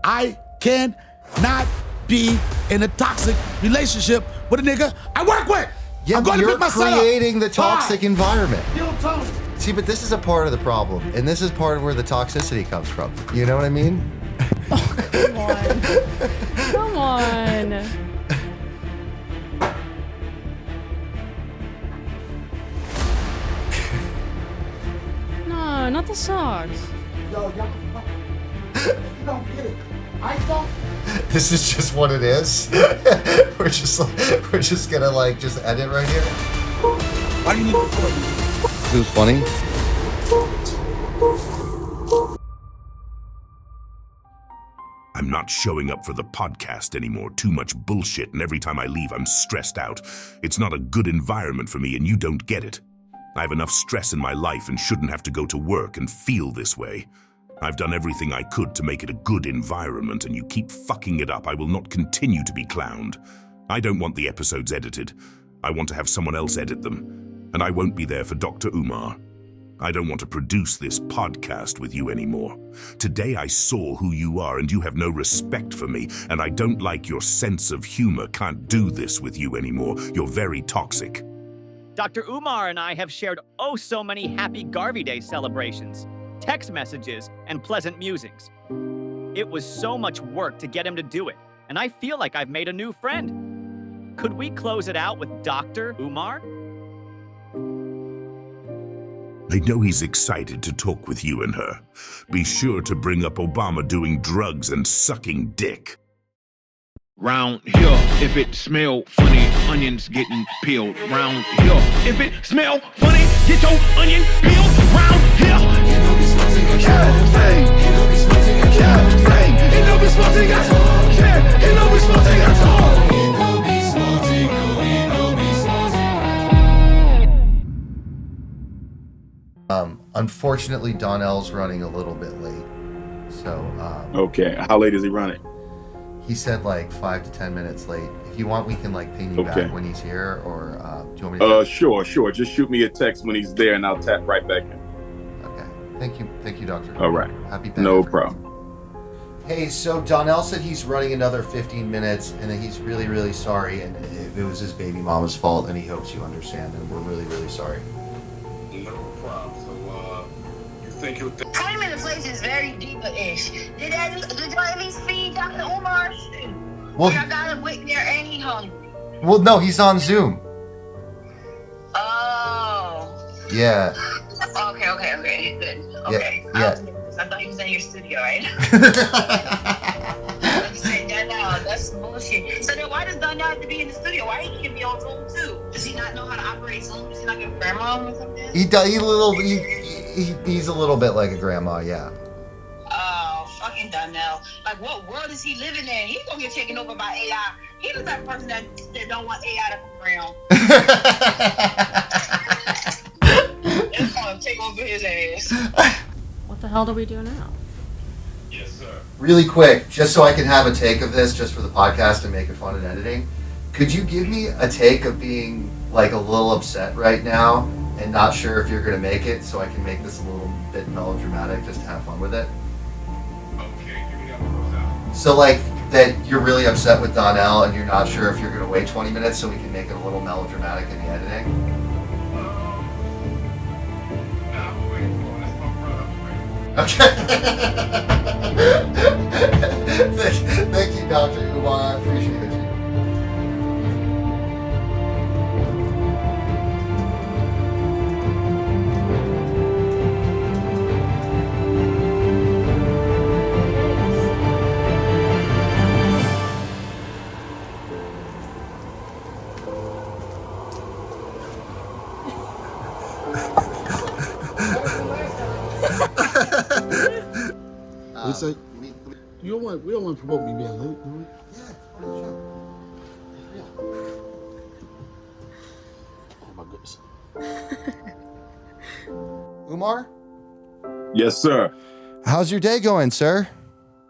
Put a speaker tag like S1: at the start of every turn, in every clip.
S1: I cannot be in a toxic relationship with a nigga I work with.
S2: Yeah,
S1: I'm
S2: but
S1: going to
S2: you're
S1: pick my son up.
S2: creating the toxic environment.
S1: You don't tell me.
S2: See, but this is a part of the problem, and this is part of where the toxicity comes from. You know what I mean?
S3: Oh, come on. Come on. No, not the socks.
S1: Yo, y'all, you don't get it. I don't.
S2: This is just what it is. we're just gonna like just edit right here.
S1: Why do you need to record?
S2: It was funny.
S4: I'm not showing up for the podcast anymore. Too much bullshit, and every time I leave, I'm stressed out. It's not a good environment for me, and you don't get it. I have enough stress in my life and shouldn't have to go to work and feel this way. I've done everything I could to make it a good environment, and you keep fucking it up. I will not continue to be clowned. I don't want the episodes edited. I want to have someone else edit them, and I won't be there for Dr. Umar. I don't want to produce this podcast with you anymore. Today I saw who you are, and you have no respect for me, and I don't like your sense of humor. Can't do this with you anymore. You're very toxic.
S5: Dr. Umar and I have shared oh so many happy Garvey Day celebrations, text messages, and pleasant musings. It was so much work to get him to do it, and I feel like I've made a new friend. Could we close it out with Dr. Umar?
S4: I know he's excited to talk with you and her. Be sure to bring up Obama doing drugs and sucking dick.
S6: Round here, if it smell funny, onions getting peeled. Round here, if it smell funny, get your onion peeled. Round here, you know we smoking a say, you know we smoking a say, you know we smoking a yeah, you know we smoking a you know we smoking, you know we smoking.
S2: Unfortunately, Donnell's running a little bit late, so
S7: okay. How late is he running?
S2: He said like 5 to 10 minutes late. If you want, we can like ping you back when he's here, or do you want me to?
S7: Sure. Just shoot me a text when he's there, and I'll tap right back in.
S2: Okay. Thank you, Doctor.
S7: All right.
S2: Happy.
S7: No problem.
S2: Hey, so Donnell said he's running another 15 minutes, and that he's really, really sorry, and it was his baby mama's fault, and he hopes you understand, and we're really, really sorry.
S7: No problem. So, you think he'll?
S8: 20 minute place is very diva-ish. Did y'all at least feed Dr. Umar?
S2: Well,
S8: I got him waiting there and he hungry.
S2: Well, no, he's on Zoom.
S8: Oh.
S2: Yeah.
S8: Okay, good. Okay.
S2: Yeah.
S8: I thought he was in your studio, right? That's bullshit. So then why does Donnell have to be in the studio? Why he can be on Zoom too? Does he not know how to operate Zoom? Is he like a grandma or something?
S2: He's a little bit like a grandma, yeah.
S8: Oh, fucking Donnell. Like, what world is he living in? He's gonna get taken over by AI. He's the type of person that don't want AI to come around. It's gonna take over his ass.
S3: What the hell do we do now?
S7: Yes, sir.
S2: Really quick, just so I can have a take of this, just for the podcast and make it fun and editing. Could you give me a take of being like a little upset right now and not sure if you're going to make it, so I can make this a little bit melodramatic just to have fun with it?
S7: Okay, give me that.
S2: So like that you're really upset with Donnell and you're not sure if you're going to wait 20 minutes so we can make it a little melodramatic in the editing? Okay. Thank you, Dr. Umar. I appreciate you.
S1: It's like, we don't want to promote me being late, do we?
S2: Yeah, part of the show.
S1: Oh my goodness.
S2: Umar?
S7: Yes, sir.
S2: How's your day going, sir?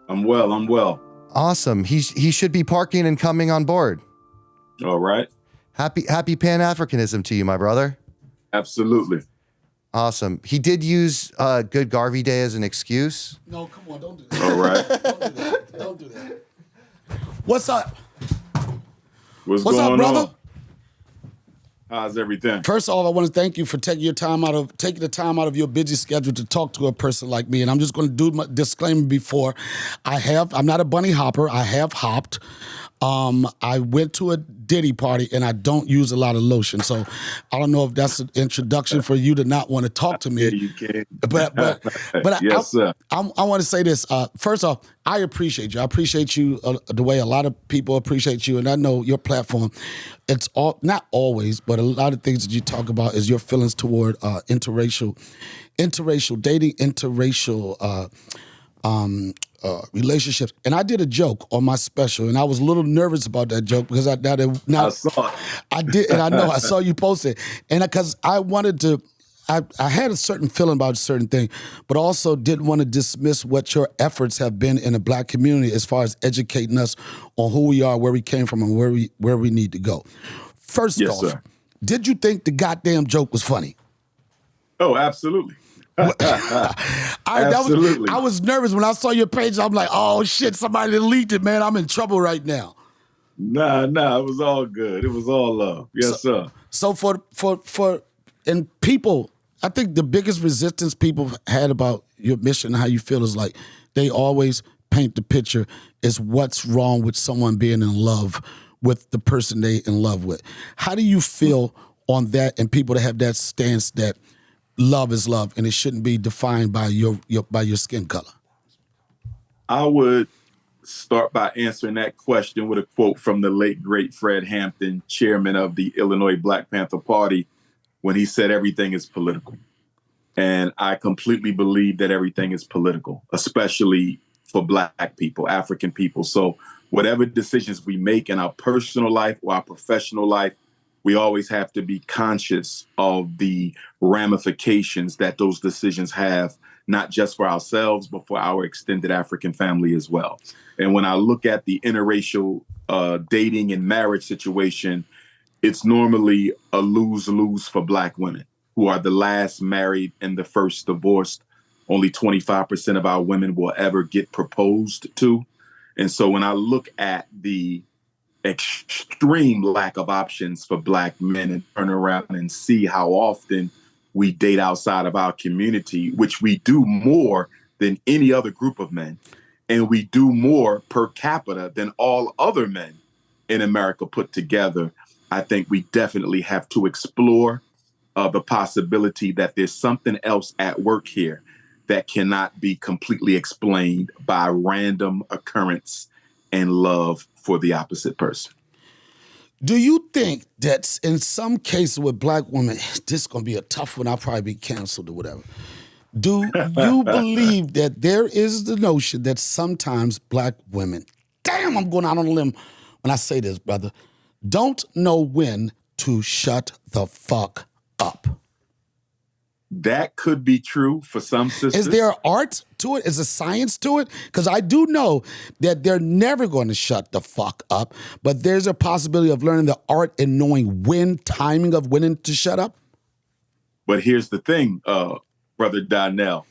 S7: I'm well.
S2: Awesome. He should be parking and coming on board.
S7: All right.
S2: Happy Pan-Africanism to you, my brother.
S7: Absolutely.
S2: Awesome. He did use Good Garvey Day as an excuse.
S1: No, come on, don't do that.
S9: All right.
S1: Don't do that. Don't do that. What's up?
S9: What's
S1: What's
S9: going
S1: up, brother?
S9: on? How's everything?
S1: First of all, I want to thank you for taking the time out of your busy schedule to talk to a person like me. And I'm just going to do my disclaimer before. I'm not a bunny hopper. I have hopped. I went to a Diddy party and I don't use a lot of lotion. So I don't know if that's an introduction for you to not want to talk to me.
S9: Yeah, you can.
S1: But
S9: Yes, sir.
S1: I want to say this. First off, I appreciate you. I appreciate you the way a lot of people appreciate you. And I know your platform, it's all not always, but a lot of things that you talk about is your feelings toward interracial dating, interracial relationships. And I did a joke on my special, and I was a little nervous about that joke because I saw it. I did, and I know I saw you post it, and because I wanted to. I had a certain feeling about a certain thing, but also didn't want to dismiss what your efforts have been in the Black community as far as educating us on who we are, where we came from, and where we need to go. First off,
S9: sir.
S1: Did you think the goddamn joke was funny?
S9: Oh, absolutely. Absolutely.
S1: I was nervous when I saw your page. I'm like, oh shit, somebody leaked it, man. I'm in trouble right now.
S9: Nah, it was all good. It was all love. Yes, sir.
S1: So and people, I think the biggest resistance people had about your mission and how you feel is like they always paint the picture is what's wrong with someone being in love with the person they in love with. How do you feel on that and people that have that stance that love is love and it shouldn't be defined by your skin color?
S9: I would start by answering that question with a quote from the late, great Fred Hampton, chairman of the Illinois Black Panther Party, when he said everything is political. And I completely believe that everything is political, especially for Black people, African people. So whatever decisions we make in our personal life or our professional life, we always have to be conscious of the ramifications that those decisions have, not just for ourselves, but for our extended African family as well. And when I look at the interracial dating and marriage situation, it's normally a lose-lose for Black women who are the last married and the first divorced. Only 25% of our women will ever get proposed to. And so when I look at the extreme lack of options for Black men and turn around and see how often we date outside of our community, which we do more than any other group of men, and we do more per capita than all other men in America put together, I think we definitely have to explore the possibility that there's something else at work here that cannot be completely explained by random occurrence and love for the opposite person.
S1: Do you think that in some cases with Black women, this is going to be a tough one, I'll probably be canceled or whatever. Do you believe that there is the notion that sometimes Black women, damn, I'm going out on a limb when I say this, brother, don't know when to shut the fuck up?
S9: That could be true for some sisters.
S1: Is there art to it? Is there science to it? Because I do know that they're never going to shut the fuck up, but there's a possibility of learning the art and knowing timing of when to shut up.
S9: But here's the thing, Brother Donnell.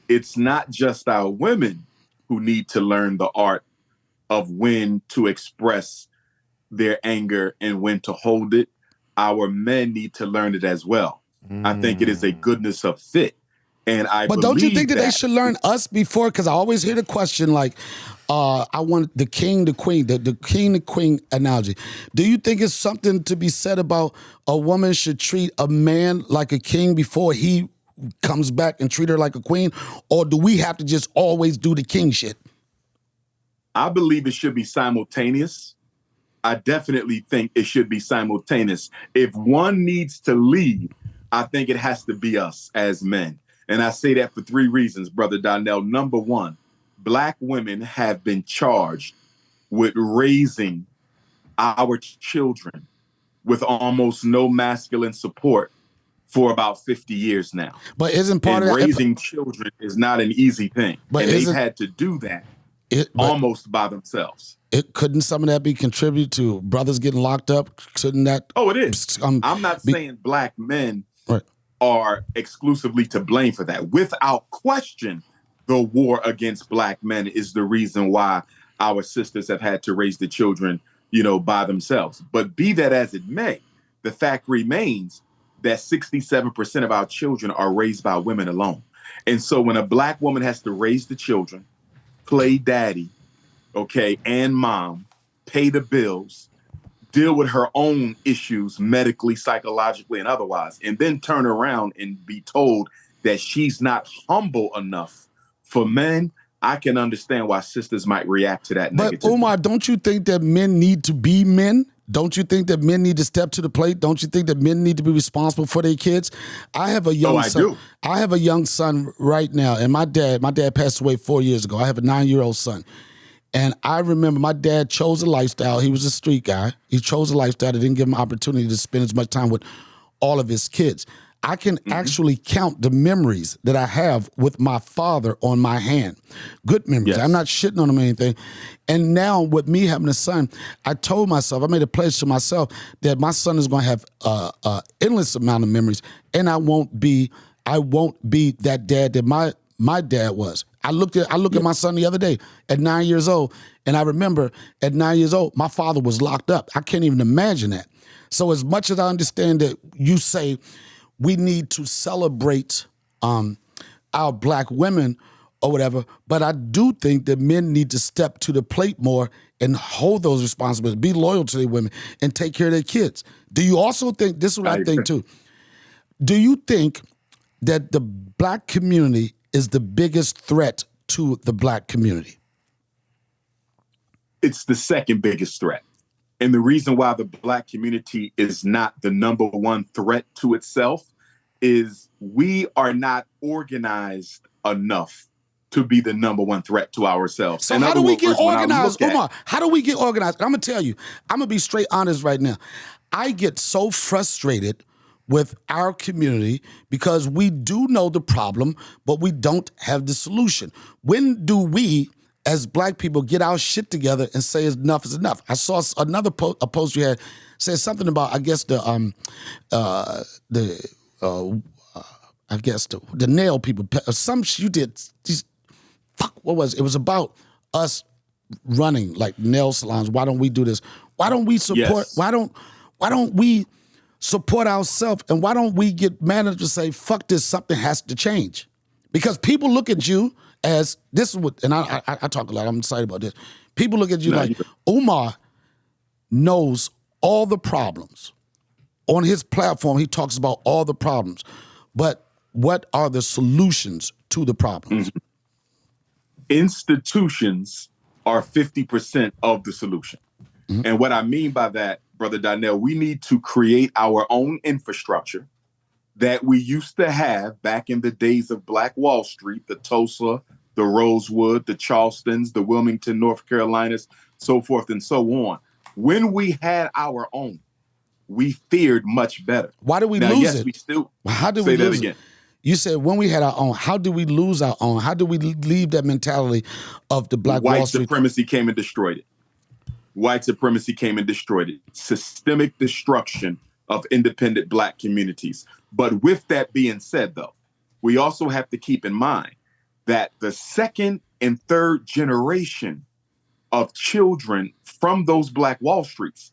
S9: It's not just our women who need to learn the art of when to express their anger and when to hold it. Our men need to learn it as well. I think it is a goodness of fit. But
S1: don't you think that they should learn us before? Because I always hear the question like, I want the king, the queen, the king, the queen analogy. Do you think it's something to be said about a woman should treat a man like a king before he comes back and treat her like a queen? Or do we have to just always do the king shit?
S9: I believe it should be simultaneous. I definitely think it should be simultaneous. If one needs to lead, I think it has to be us as men. And I say that for 3 reasons, Brother Donnell. Number one, Black women have been charged with raising our children with almost no masculine support for about 50 years now.
S1: But isn't part of that
S9: raising children is not an easy thing.
S1: But
S9: and they've had to do that almost by themselves.
S1: Couldn't some of that be contributed to brothers getting locked up? Couldn't that?
S9: Oh, it is. I'm not saying Black men are exclusively to blame for that. Without question, the war against Black men is the reason why our sisters have had to raise the children, by themselves. But be that as it may, the fact remains that 67% of our children are raised by women alone. And so when a Black woman has to raise the children, play daddy, and mom, pay the bills, deal with her own issues medically, psychologically, and otherwise, and then turn around and be told that she's not humble enough for men, I can understand why sisters might react to that negatively.
S1: But Umar, don't you think that men need to be men? Don't you think that men need to step to the plate? Don't you think that men need to be responsible for their kids? I have a young son.
S9: do.
S1: I have a young son right now, and my dad passed away 4 years ago. I have a 9-year-old son. And I remember my dad chose a lifestyle. He was a street guy. He chose a lifestyle that didn't give him opportunity to spend as much time with all of his kids. I can actually count the memories that I have with my father on my hand. Good memories.
S9: Yes.
S1: I'm not shitting on him or anything. And now with me having a son, I told myself, I made a pledge to myself that my son is going to have an endless amount of memories, and I won't be that dad that my dad was. I looked at my son the other day at 9 years old, and I remember at 9 years old, my father was locked up. I can't even imagine that. So as much as I understand that you say we need to celebrate our Black women or whatever, but I do think that men need to step to the plate more and hold those responsibilities, be loyal to their women, and take care of their kids. Do you also think, this is what I think too, do you think that the Black community is the biggest threat to the Black community?
S9: It's the second biggest threat. And the reason why the Black community is not the number one threat to itself is we are not organized enough to be the number one threat to ourselves.
S1: So how do we get organized, Umar? How do we get organized? I'm going to tell you, I'm going to be straight honest right now. I get so frustrated with our community because we do know the problem, but we don't have the solution. When do we, as Black people, get our shit together and say enough is enough? I saw another a post you had said something about, I guess the nail people. Some you did these. Fuck, what was it? It was about us running like nail salons. Why don't we do this? Why don't we support?
S9: Yes.
S1: Why don't we support ourselves? And why don't we get managed to say, fuck this, something has to change? Because people look at you as, this is what, and I talk a lot, I'm excited about this. People look at you Umar knows all the problems. On his platform, he talks about all the problems. But what are the solutions to the problems?
S9: Mm-hmm. Institutions are 50% of the solution. Mm-hmm. And what I mean by that, Brother Donnell, we need to create our own infrastructure that we used to have back in the days of Black Wall Street, the Tulsa, the Rosewood, the Charlestons, the Wilmington, North Carolinas, so forth and so on. When we had our own, we fared much better.
S1: Why did we lose it?
S9: We still
S1: How did
S9: say
S1: we
S9: that
S1: lose
S9: again.
S1: It? You said when we had our own, how did we lose our own? How did we leave that mentality of the Black Wall Street?
S9: White supremacy came and destroyed it. White supremacy came and destroyed it. Systemic destruction of independent Black communities. But with that being said, though, we also have to keep in mind that the second and third generation of children from those Black Wall Streets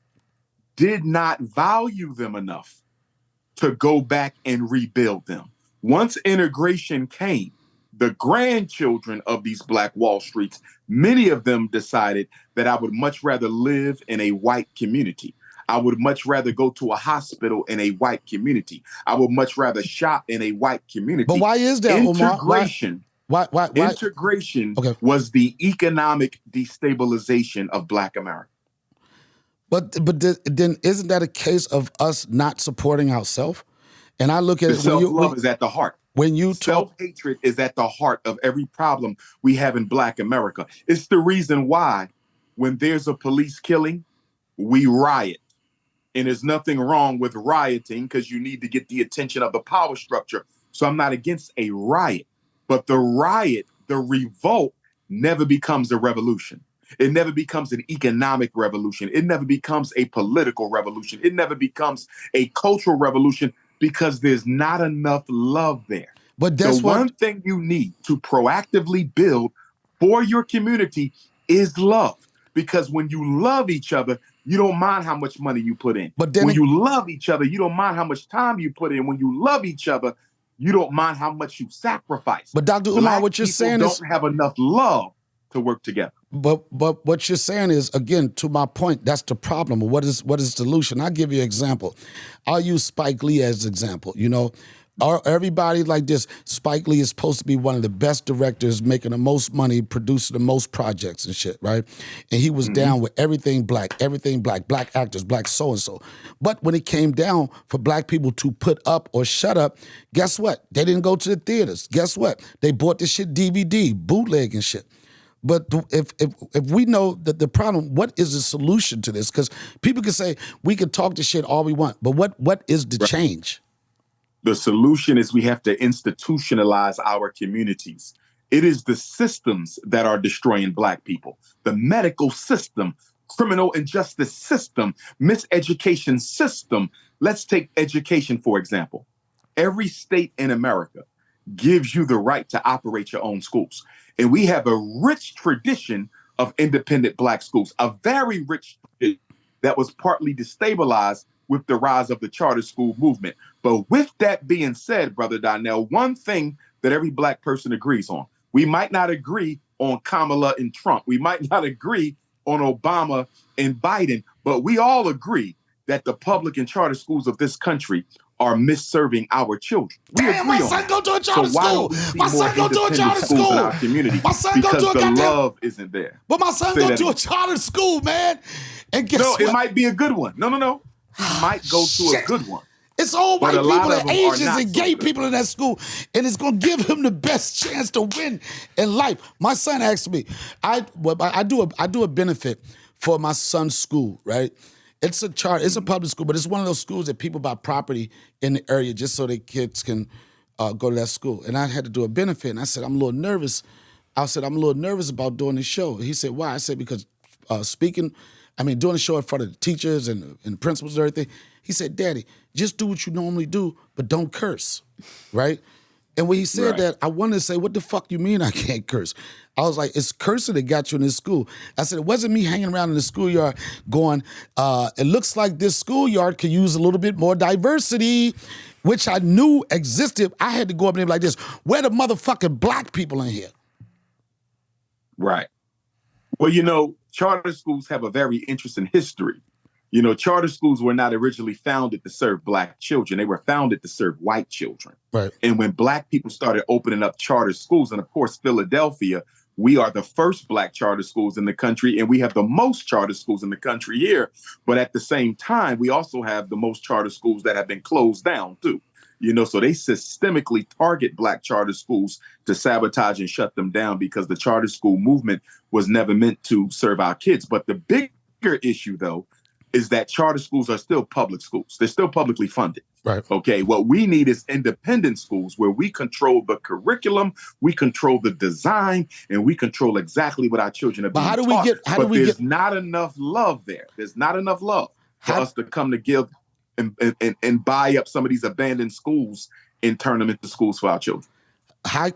S9: did not value them enough to go back and rebuild them. Once integration came, the grandchildren of these Black Wall Streets, many of them decided that I would much rather live in a white community. I would much rather go to a hospital in a white community. I would much rather shop in a white community.
S1: But why is that,
S9: integration?
S1: Why?
S9: Integration was the economic destabilization of Black America.
S1: But then isn't that a case of us not supporting ourselves? And I look at it.
S9: Self-love is at the heart.
S1: When you talk,
S9: self-hatred is at the heart of every problem we have in Black America. It's the reason why when there's a police killing, we riot. And there's nothing wrong with rioting because you need to get the attention of the power structure. So I'm not against a riot. But the riot, the revolt, never becomes a revolution. It never becomes an economic revolution. It never becomes a political revolution. It never becomes a cultural revolution Because there's not enough love there.
S1: But that's
S9: one thing you need to proactively build for your community is love. Because when you love each other, you don't mind how much money you put in.
S1: But then
S9: when you love each other, you don't mind how much time you put in. When you love each other, you don't mind how much you sacrifice.
S1: But Dr. Umar, what you're saying is
S9: don't have enough love to work together.
S1: But what you're saying is, again, to my point, that's the problem. What is the solution? I'll give you an example. I'll use Spike Lee as an example. You know, everybody like this, Spike Lee is supposed to be one of the best directors, making the most money, producing the most projects and shit, right? And he was down with everything black, black actors, black so-and-so. But when it came down for black people to put up or shut up, guess what? They didn't go to the theaters. Guess what? They bought this shit DVD, bootleg and shit. But if we know that the problem, what is the solution to this? Because people can say, we can talk the shit all we want, but what is the change?
S9: The solution is we have to institutionalize our communities. It is the systems that are destroying black people. The medical system, criminal and justice system, miseducation system. Let's take education, for example. Every state in America gives you the right to operate your own schools. And we have a rich tradition of independent black schools, a very rich tradition that was partly destabilized with the rise of the charter school movement. But with that being said, Brother Donnell, one thing that every black person agrees on, we might not agree on Kamala and Trump. We might not agree on Obama and Biden, but we all agree that the public and charter schools of this country are misserving our children.
S1: Damn, my son go to a charter school. My son go to a charter school.
S9: In our community?
S1: My son go to a
S9: goddamn love isn't there.
S1: But my son go to a charter school, man. And guess what?
S9: It might be a good one. No. He might go to a good one.
S1: It's all white people and Asians and gay people in that school, and it's gonna give him the best chance to win in life. My son asked me, I do a benefit for my son's school, right? It's a public school, but it's one of those schools that people buy property in the area just so their kids can go to that school. And I had to do a benefit, and I said, I'm a little nervous. I'm a little nervous about doing this show. He said, why? I said, because doing the show in front of the teachers and the principals and everything. He said, Daddy, just do what you normally do, but don't curse, right? And when he said that, I wanted to say, what the fuck you mean I can't curse? I was like, it's cursing that got you in this school. I said, it wasn't me hanging around in the schoolyard going, it looks like this schoolyard could use a little bit more diversity, which I knew existed. I had to go up there like this, where the motherfucking black people in here?
S9: Right. Well, charter schools have a very interesting history. Charter schools were not originally founded to serve black children. They were founded to serve white children.
S1: Right.
S9: And when black people started opening up charter schools, and of course, Philadelphia, we are the first black charter schools in the country, and we have the most charter schools in the country here. But at the same time, we also have the most charter schools that have been closed down too. So they systemically target black charter schools to sabotage and shut them down because the charter school movement was never meant to serve our kids. But the bigger issue, though, is that charter schools are still public schools. They're still publicly funded.
S1: Right.
S9: Okay. What we need is independent schools where we control the curriculum, we control the design, and we control exactly what our children are being taught. There's not enough love there. There's not enough love for us to come together and buy up some of these abandoned schools and turn them into schools for our children.
S1: Why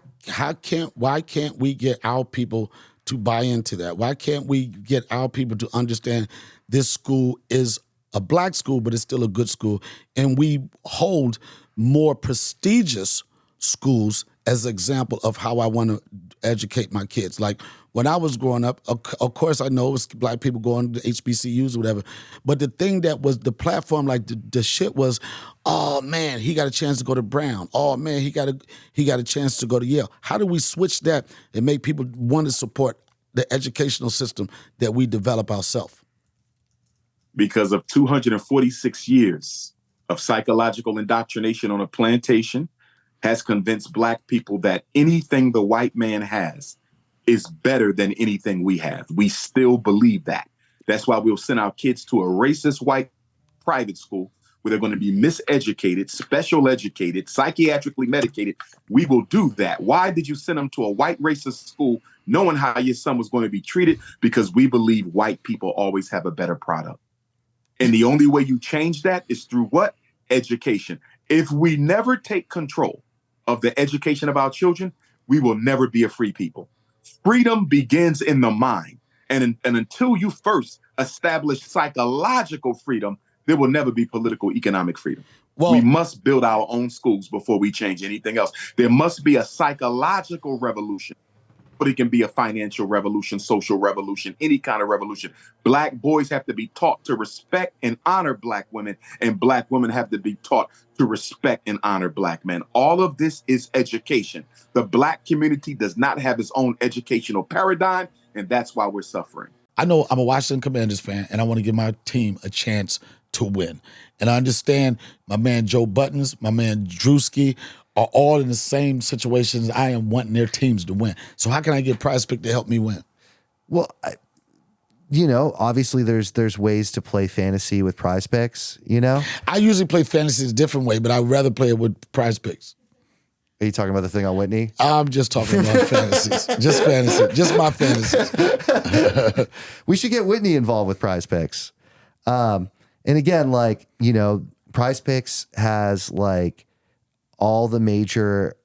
S1: can't we get our people to buy into that? Why can't we get our people to understand this school is a black school, but it's still a good school, and we hold more prestigious schools as an example of how I want to educate my kids? Like when I was growing up, of course I know it was black people going to HBCUs or whatever, but the thing that was the platform, like the shit was, oh man, he got a chance to go to Brown. Oh man, he got a chance to go to Yale. How do we switch that and make people want to support the educational system that we develop ourselves?
S9: Because of 246 years of psychological indoctrination on a plantation has convinced black people that anything the white man has is better than anything we have. We still believe that. That's why we'll send our kids to a racist white private school where they're going to be miseducated, special educated, psychiatrically medicated. We will do that. Why did you send them to a white racist school knowing how your son was going to be treated? Because we believe white people always have a better product. And the only way you change that is through what? Education. If we never take control of the education of our children, we will never be a free people. Freedom begins in the mind. And until you first establish psychological freedom, there will never be political, economic freedom.
S1: Well,
S9: we must build our own schools before we change anything else. There must be a psychological revolution, but it can be a financial revolution, social revolution, any kind of revolution. Black boys have to be taught to respect and honor Black women, and Black women have to be taught to respect and honor Black men. All of this is education. The Black community does not have its own educational paradigm, and that's why we're suffering.
S1: I know I'm a Washington Commanders fan, and I want to give my team a chance to win. And I understand my man Joe Buttons, my man Drewski are all in the same situations I am, wanting their teams to win. So how can I get Prize Pick to help me win?
S10: Well, obviously there's ways to play fantasy with Prize Picks,
S1: I usually play fantasy a different way, but I'd rather play it with Prize Picks.
S10: Are you talking about the thing on Whitney?
S1: I'm just talking about fantasies. Just fantasy. Just my fantasies.
S10: We should get Whitney involved with Prize Picks. And again, Prize Picks has all the major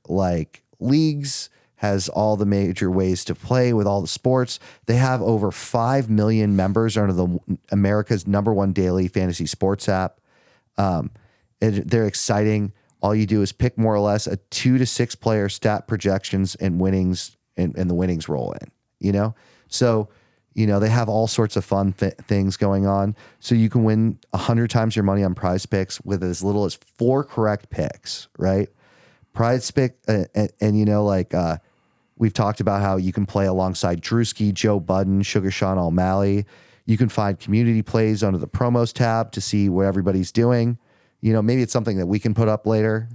S10: leagues, has all the major ways to play with all the sports. They have over 5 million members under the America's #1 daily fantasy sports app. They're exciting. All you do is pick more or less a 2 to 6 player stat projections and winnings, and the winnings roll in, So, they have all sorts of fun things going on. So you can win 100 times your money on Prize Picks with as little as 4 correct picks, right? Prize Pick, we've talked about how you can play alongside Drewski, Joe Budden, Sugar Sean O'Malley. You can find community plays under the promos tab to see what everybody's doing. Maybe it's something that we can put up later,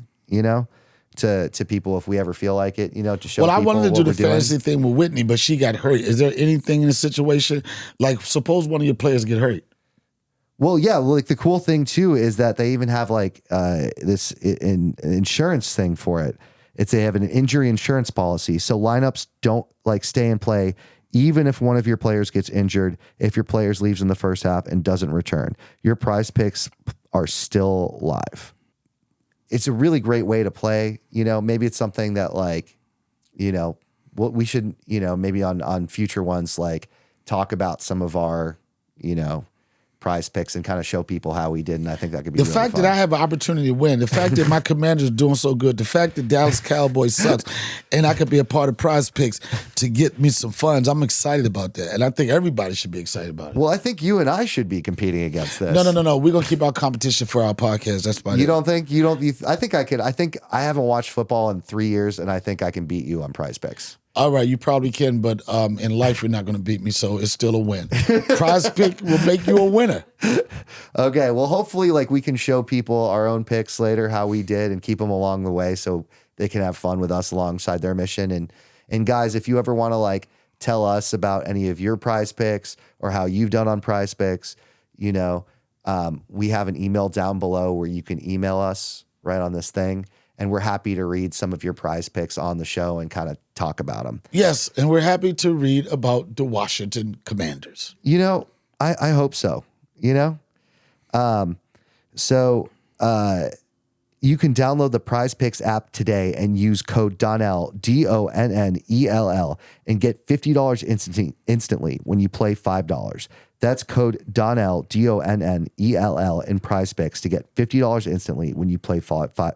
S10: to people if we ever feel like it, to show
S1: Well, I
S10: people
S1: wanted to do the
S10: we're doing.
S1: fantasy thing with Whitney, but she got hurt. Is there anything in the situation, suppose one of your players get hurt?
S10: Well, yeah. The cool thing too is that they even have this insurance thing for it. They have an injury insurance policy. So lineups don't stay in play even if one of your players gets injured, if your players leaves in the first half and doesn't return. Your Prize Picks are still live. It's a really great way to play. Maybe it's something that what we should, maybe on future ones, talk about some of our, Prize Picks and kind of show people how we did. And I think that could be
S1: the
S10: really
S1: fact
S10: fun.
S1: that I have an opportunity to win, the fact that my Commanders are doing so good, the fact that Dallas Cowboys sucks, and I could be a part of Prize Picks to get me some funds. I'm excited about that, and I think everybody should be excited about it.
S10: Well, I think you and I should be competing against this.
S1: No. We're gonna keep our competition for our podcast. That's fine.
S10: You don't think? I think I could. I think I haven't watched football in 3 years, and I think I can beat you on Prize Picks.
S1: All right, you probably can, but in life you're not going to beat me, so it's still a win. Prize Pick will make you a winner.
S10: Okay, well, hopefully, we can show people our own picks later, how we did, and keep them along the way, so they can have fun with us alongside their mission. And guys, if you ever want to tell us about any of your Prize Picks or how you've done on Prize Picks, we have an email down below where you can email us right on this thing. And we're happy to read some of your Prize Picks on the show and kind of talk about them.
S1: Yes, and we're happy to read about the Washington Commanders.
S10: I hope so, So you can download the Prize Picks app today and use code Donnell, Donnell, and get $50 instantly when you play $5. That's code Donnell, Donnell, in Prize Picks to get $50 instantly when you play $5.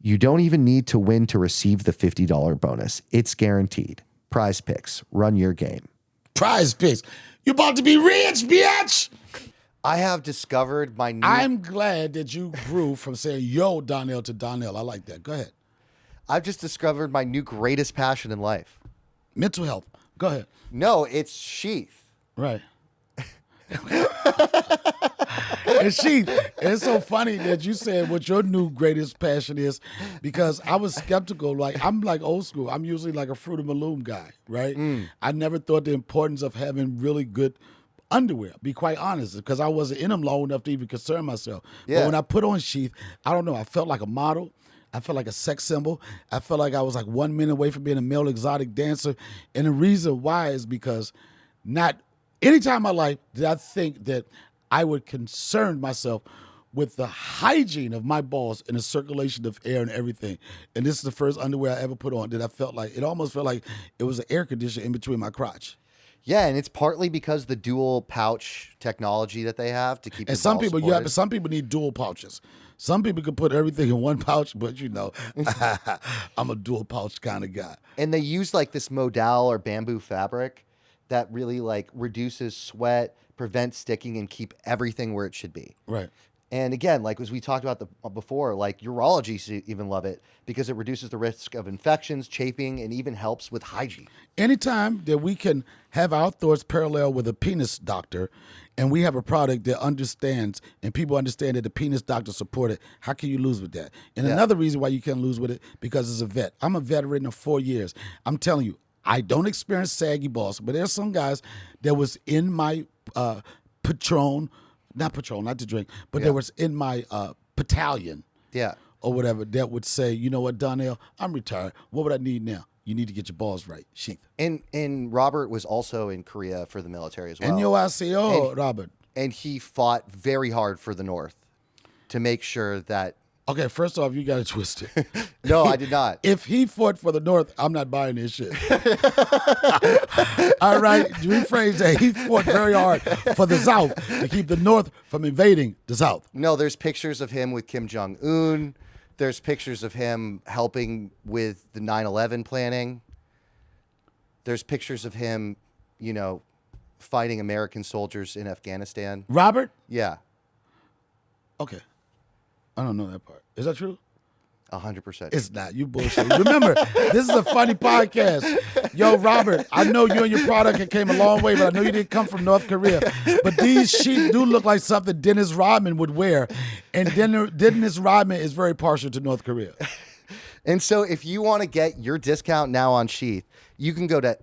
S10: You don't even need to win to receive the $50 bonus. It's guaranteed. Prize Picks. Run your game.
S1: Prize Picks. You about to be rich, bitch.
S10: I have discovered my new...
S1: I'm glad that you grew from saying yo Donnell to Donnell. I like that. Go ahead.
S10: I've just discovered my new greatest passion in life.
S1: Mental health. Go ahead.
S10: No, it's sheath.
S1: Right. And it's so funny that you said what your new greatest passion is, because I was skeptical. I'm old school. I'm usually a Fruit of the Loom guy, right? I never thought the importance of having really good underwear, be quite honest, because I wasn't in them long enough to even concern myself.
S10: Yeah.
S1: But when I put on sheath, I don't know, I felt like a model. I felt like a sex symbol. I felt like I was 1 minute away from being a male exotic dancer. And the reason why is because not any time in my life did I think that I would concern myself with the hygiene of my balls and the circulation of air and everything. And this is the first underwear I ever put on that I felt like, it almost felt like it was an air conditioner in between my crotch.
S10: Yeah, and it's partly because the dual pouch technology that they have to keep.
S1: And some people, some people need dual pouches. Some people can put everything in one pouch, but you know, I'm a dual pouch kind of guy.
S10: And they use like this modal or bamboo fabric that really like reduces sweat, prevents sticking, and keep everything where it should be.
S1: Right.
S10: And again, like as we talked about before, like urologists even love it because it reduces the risk of infections, chafing, and even helps with hygiene.
S1: Anytime that we can have our thoughts parallel with a penis doctor, and we have a product that understands and people understand that the penis doctor support it, how can you lose with that? And another reason why you can't lose with it, because it's a vet. I'm a veteran of 4 years. I'm telling you, I don't experience saggy balls, but there's some guys that was in my Patron, not to drink, but there was in my battalion, or whatever, that would say, you know what, Donnell, I'm retired. What would I need now? You need to get your balls right, sheath.
S10: And Robert was also in Korea for the military as well.
S1: And I say, Robert.
S10: And he fought very hard for the North to make sure that.
S1: Okay, first off, you got to twist it.
S10: No, I did not.
S1: If he fought for the North, I'm not buying this shit. All right, rephrase that. He fought very hard for the South to keep the North from invading the South.
S10: No, there's pictures of him with Kim Jong-un. There's pictures of him helping with the 9/11 planning. There's pictures of him, you know, fighting American soldiers in Afghanistan.
S1: Robert?
S10: Yeah.
S1: Okay. I don't know that part. Is that true?
S10: 100%.
S1: It's not. You bullshit. Remember, this is a funny podcast. Yo, Robert, I know you and your product came a long way, but I know you didn't come from North Korea. But these sheets do look like something Dennis Rodman would wear. And Dennis Rodman is very partial to North Korea.
S10: And so if you want to get your discount now on Sheath, you can go to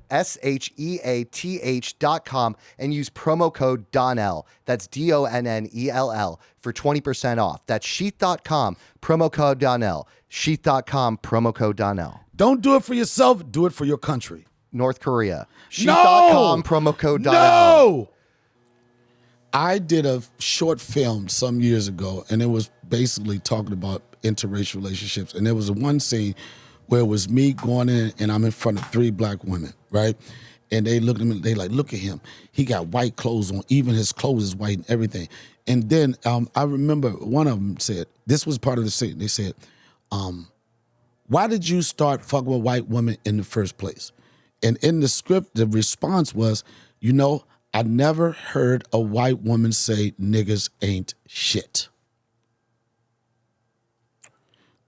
S10: sheath.com and use promo code Donnell. That's Donnell for 20% off. That's sheath.com, promo code Donnell. Sheath.com, promo code Donnell.
S1: Don't do it for yourself. Do it for your country.
S10: North Korea. Sheath.com, promo code Donnell.
S1: No! I did a short film some years ago, and it was basically talking about interracial relationships. And there was one scene where it was me going in, and I'm in front of 3 black women, right? And they look at me, they like, look at him. He got white clothes on. Even his clothes is white and everything. And then I remember one of them said, this was part of the scene. They said, why did you start fucking with white women in the first place? And in the script, the response was, you know, I never heard a white woman say niggas ain't shit.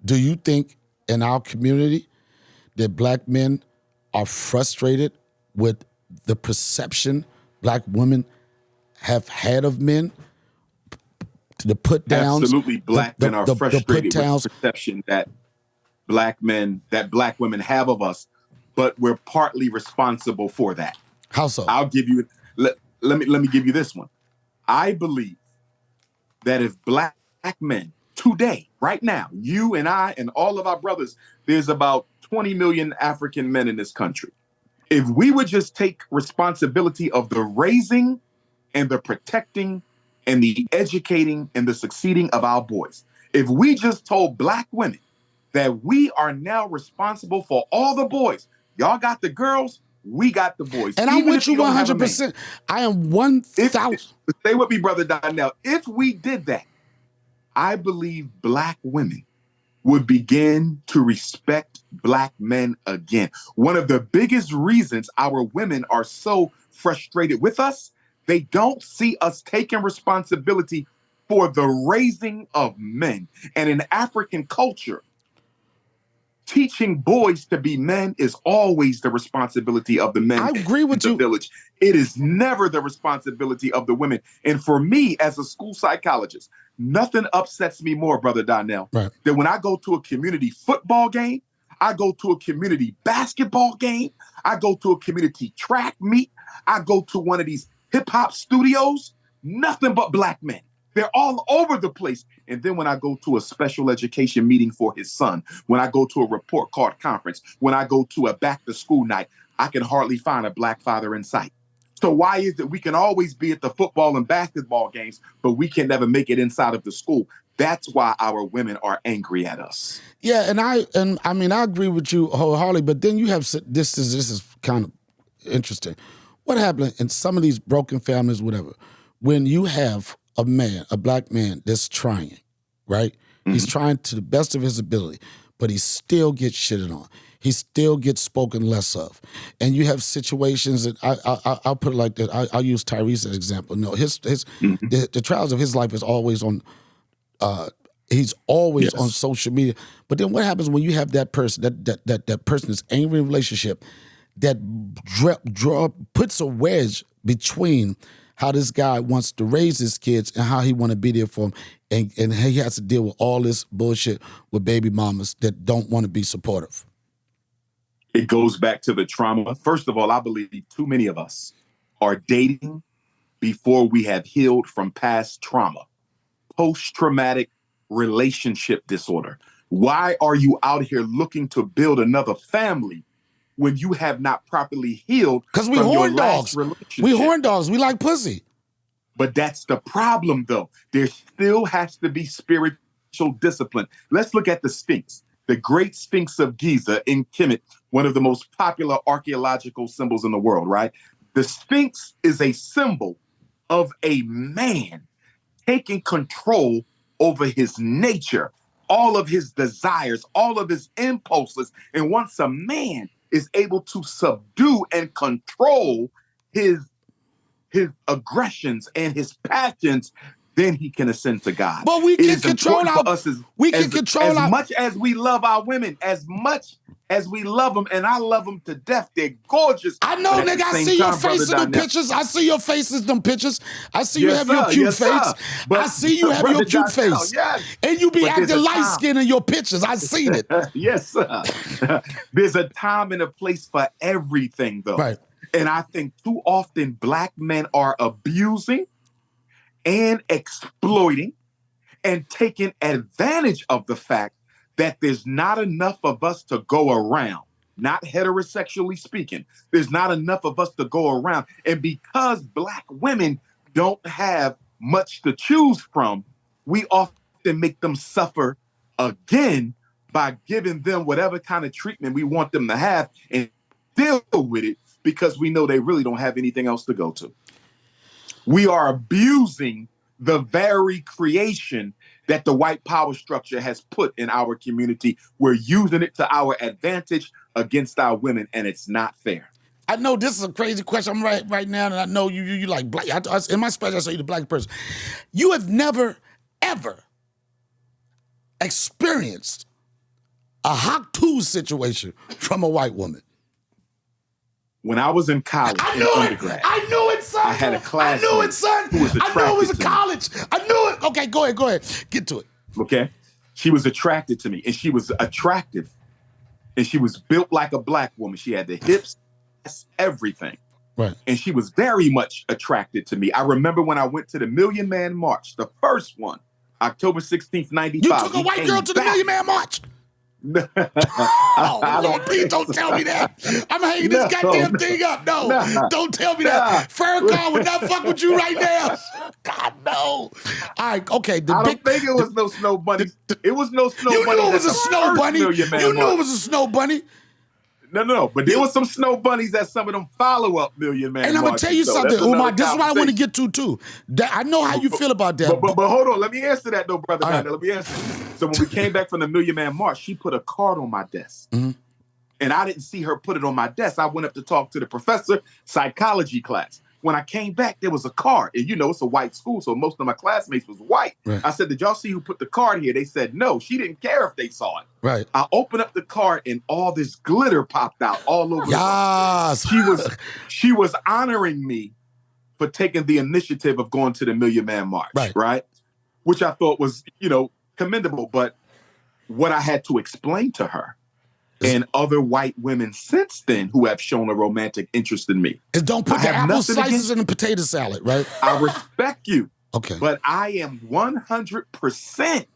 S1: Do you think in our community that black men are frustrated with the perception black women have had of men? The put downs.
S9: Absolutely, black men are frustrated with the perception that black women have of us, but we're partly responsible for that.
S1: How so?
S9: I'll give you. Let me give you this one. I believe that if black men today, right now, you and I and all of our brothers, there's about 20 million African men in this country. If we would just take responsibility of the raising and the protecting and the educating and the succeeding of our boys, if we just told black women that we are now responsible for all the boys, y'all got the girls, we got the boys.
S1: And I'm with you 100%. I am 1,000.
S9: Stay with me, Brother Donnell. If we did that, I believe black women would begin to respect black men again. One of the biggest reasons our women are so frustrated with us, they don't see us taking responsibility for the raising of men. And in African culture, teaching boys to be men is always the responsibility of the men.
S1: I agree with you.
S9: Village. It is never the responsibility of the women. And for me, as a school psychologist, nothing upsets me more, Brother Donnell, than when I go to a community football game, I go to a community basketball game, I go to a community track meet, I go to one of these hip hop studios, nothing but black men. They're all over the place. And then when I go to a special education meeting for his son, when I go to a report card conference, when I go to a back to school night, I can hardly find a black father in sight. So why is it we can always be at the football and basketball games, but we can never make it inside of the school? That's why our women are angry at us.
S1: Yeah, and I mean I agree with you wholeheartedly, but then you have this is kind of interesting. What happened in some of these broken families, whatever, when you have a man, a black man that's trying, right? Mm-hmm. He's trying to the best of his ability, but he still gets shitted on. He still gets spoken less of. And you have situations that I'll put it like this. I'll use Tyrese as an example. No, the trials of his life is always on, he's always on social media. But then what happens when you have that person, that person is angry in a relationship that puts a wedge between how this guy wants to raise his kids and how he want to be there for them. And he has to deal with all this bullshit with baby mamas that don't want to be supportive.
S9: It goes back to the trauma. First of all, I believe too many of us are dating before we have healed from past trauma. Post-traumatic relationship disorder. Why are you out here looking to build another family when you have not properly healed?
S1: Because we horn dogs. We horn dogs. We like pussy.
S9: But that's the problem, though. There still has to be spiritual discipline. Let's look at the Sphinx, the Great Sphinx of Giza in Kemet, one of the most popular archaeological symbols in the world, right? The Sphinx is a symbol of a man taking control over his nature, all of his desires, all of his impulses. And once a man is able to subdue and control his aggressions and his passions, then he can ascend to God.
S1: But we can control
S9: as much as we love our women, as much as we love them, and I love them to death. They're gorgeous.
S1: I know, nigga. I see your face in them pictures. I see your faces in them pictures. I see you have your cute face. I see you have your cute face.
S9: Yes.
S1: And you be acting light skinned in your pictures. I seen it.
S9: Yes, sir. There's a time and a place for everything, though.
S1: Right.
S9: And I think too often black men are abusing and exploiting and taking advantage of the fact that there's not enough of us to go around, not heterosexually speaking. There's not enough of us to go around. And because black women don't have much to choose from, we often make them suffer again by giving them whatever kind of treatment we want them to have and deal with it because we know they really don't have anything else to go to. We are abusing the very creation that the white power structure has put in our community. We're using it to our advantage against our women, and it's not fair.
S1: I know this is a crazy question. I'm right now, and I know you like black. In my special, I say you're the black person. You have never, ever experienced a hot too situation from a white woman.
S9: When I was in college, undergrad,
S1: I knew it, son.
S9: I had a classmate.
S1: I knew it, son.
S9: Who was
S1: I knew it was
S9: attracted
S1: a
S9: to
S1: college. I knew it. Okay, go ahead. Get to it.
S9: Okay. She was attracted to me, and she was attractive, and she was built like a black woman. She had the hips, everything.
S1: Right.
S9: And she was very much attracted to me. I remember when I went to the Million Man March, the first one, October 16th, 95.
S1: You took a white girl to the Million Man March? Oh, Lord, please don't tell me that. I'm hanging this goddamn thing up. No, don't tell me that. Farrakhan would not fuck with you right now. God, no. All right, okay.
S9: I don't think it was no snow bunny. It was no snow bunny.
S1: You knew it was a snow bunny. You knew it was a snow bunny.
S9: No. But there was some snow bunnies at some of them follow-up Million Man
S1: And I'm going to tell you something, Umar. This is what I want to get to, too. I know how you feel about that.
S9: But hold on. Let me answer that, though, brother. Right. Let me answer. So when we came back from the Million Man March, she put a card on my desk. Mm-hmm. And I didn't see her put it on my desk. I went up to talk to the professor, psychology class. When I came back, there was a card. And, it's a white school, so most of my classmates was white. Right. I said, did y'all see who put the card here? They said, no. She didn't care if they saw it.
S1: Right.
S9: I opened up the card, and all this glitter popped out all over.
S1: Yes.
S9: She was honoring me for taking the initiative of going to the Million Man March, right? Which I thought was, commendable. But what I had to explain to her and other white women since then who have shown a romantic interest in me.
S1: Is don't put the apple slices in the potato salad, right?
S9: I respect you.
S1: Okay.
S9: But I am 100%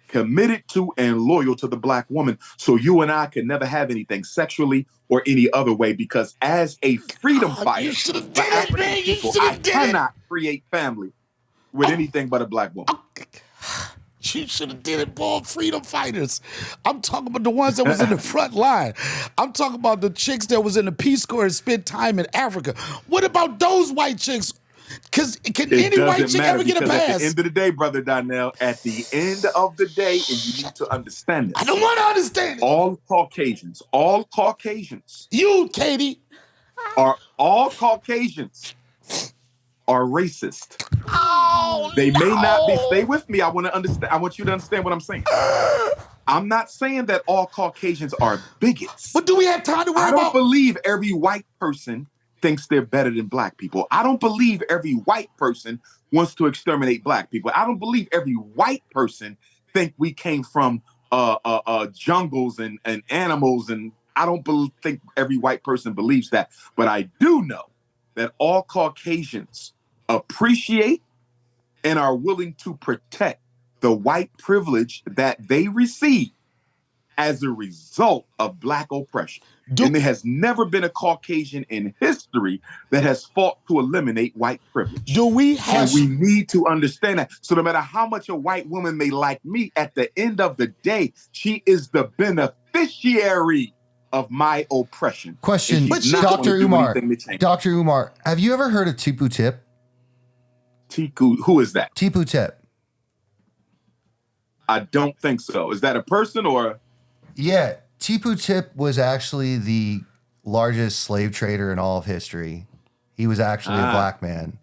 S9: committed to and loyal to the Black woman. So you and I can never have anything sexually or any other way, because as a freedom fighter for African people, I cannot create family with anything but a Black woman.
S1: You should have did it, boy. Freedom fighters. I'm talking about the ones that was in the front line. I'm talking about the chicks that was in the Peace Corps and spent time in Africa. What about those white chicks? Because can any white chick ever get a pass?
S9: At the end of the day, Brother Donnell, at the end of the day, and you need to understand this.
S1: I don't want to understand it.
S9: All Caucasians,
S1: you, Katie,
S9: all Caucasians are racist.
S1: Oh,
S9: they may not be. Stay with me. I want you to understand what I'm saying. I'm not saying that all Caucasians are bigots.
S1: But do we have time to worry about?
S9: I don't believe every white person thinks they're better than Black people. I don't believe every white person wants to exterminate Black people. I don't believe every white person think we came from jungles and animals, and I don't think every white person believes that. But I do know that all Caucasians appreciate and are willing to protect the white privilege that they receive as a result of Black oppression. And there has never been a Caucasian in history that has fought to eliminate white privilege.
S1: Do we have?
S9: And we need to understand that. So no matter how much a white woman may like me, at the end of the day, she is the beneficiary of my oppression.
S10: Question, Dr. Umar. Dr. Umar, have you ever heard of Tipu Tip?
S9: Tiku, who is that?
S10: Tipu Tip.
S9: I don't think so. Is that a person or?
S10: Yeah, Tipu Tip was actually the largest slave trader in all of history. He was actually a Black man,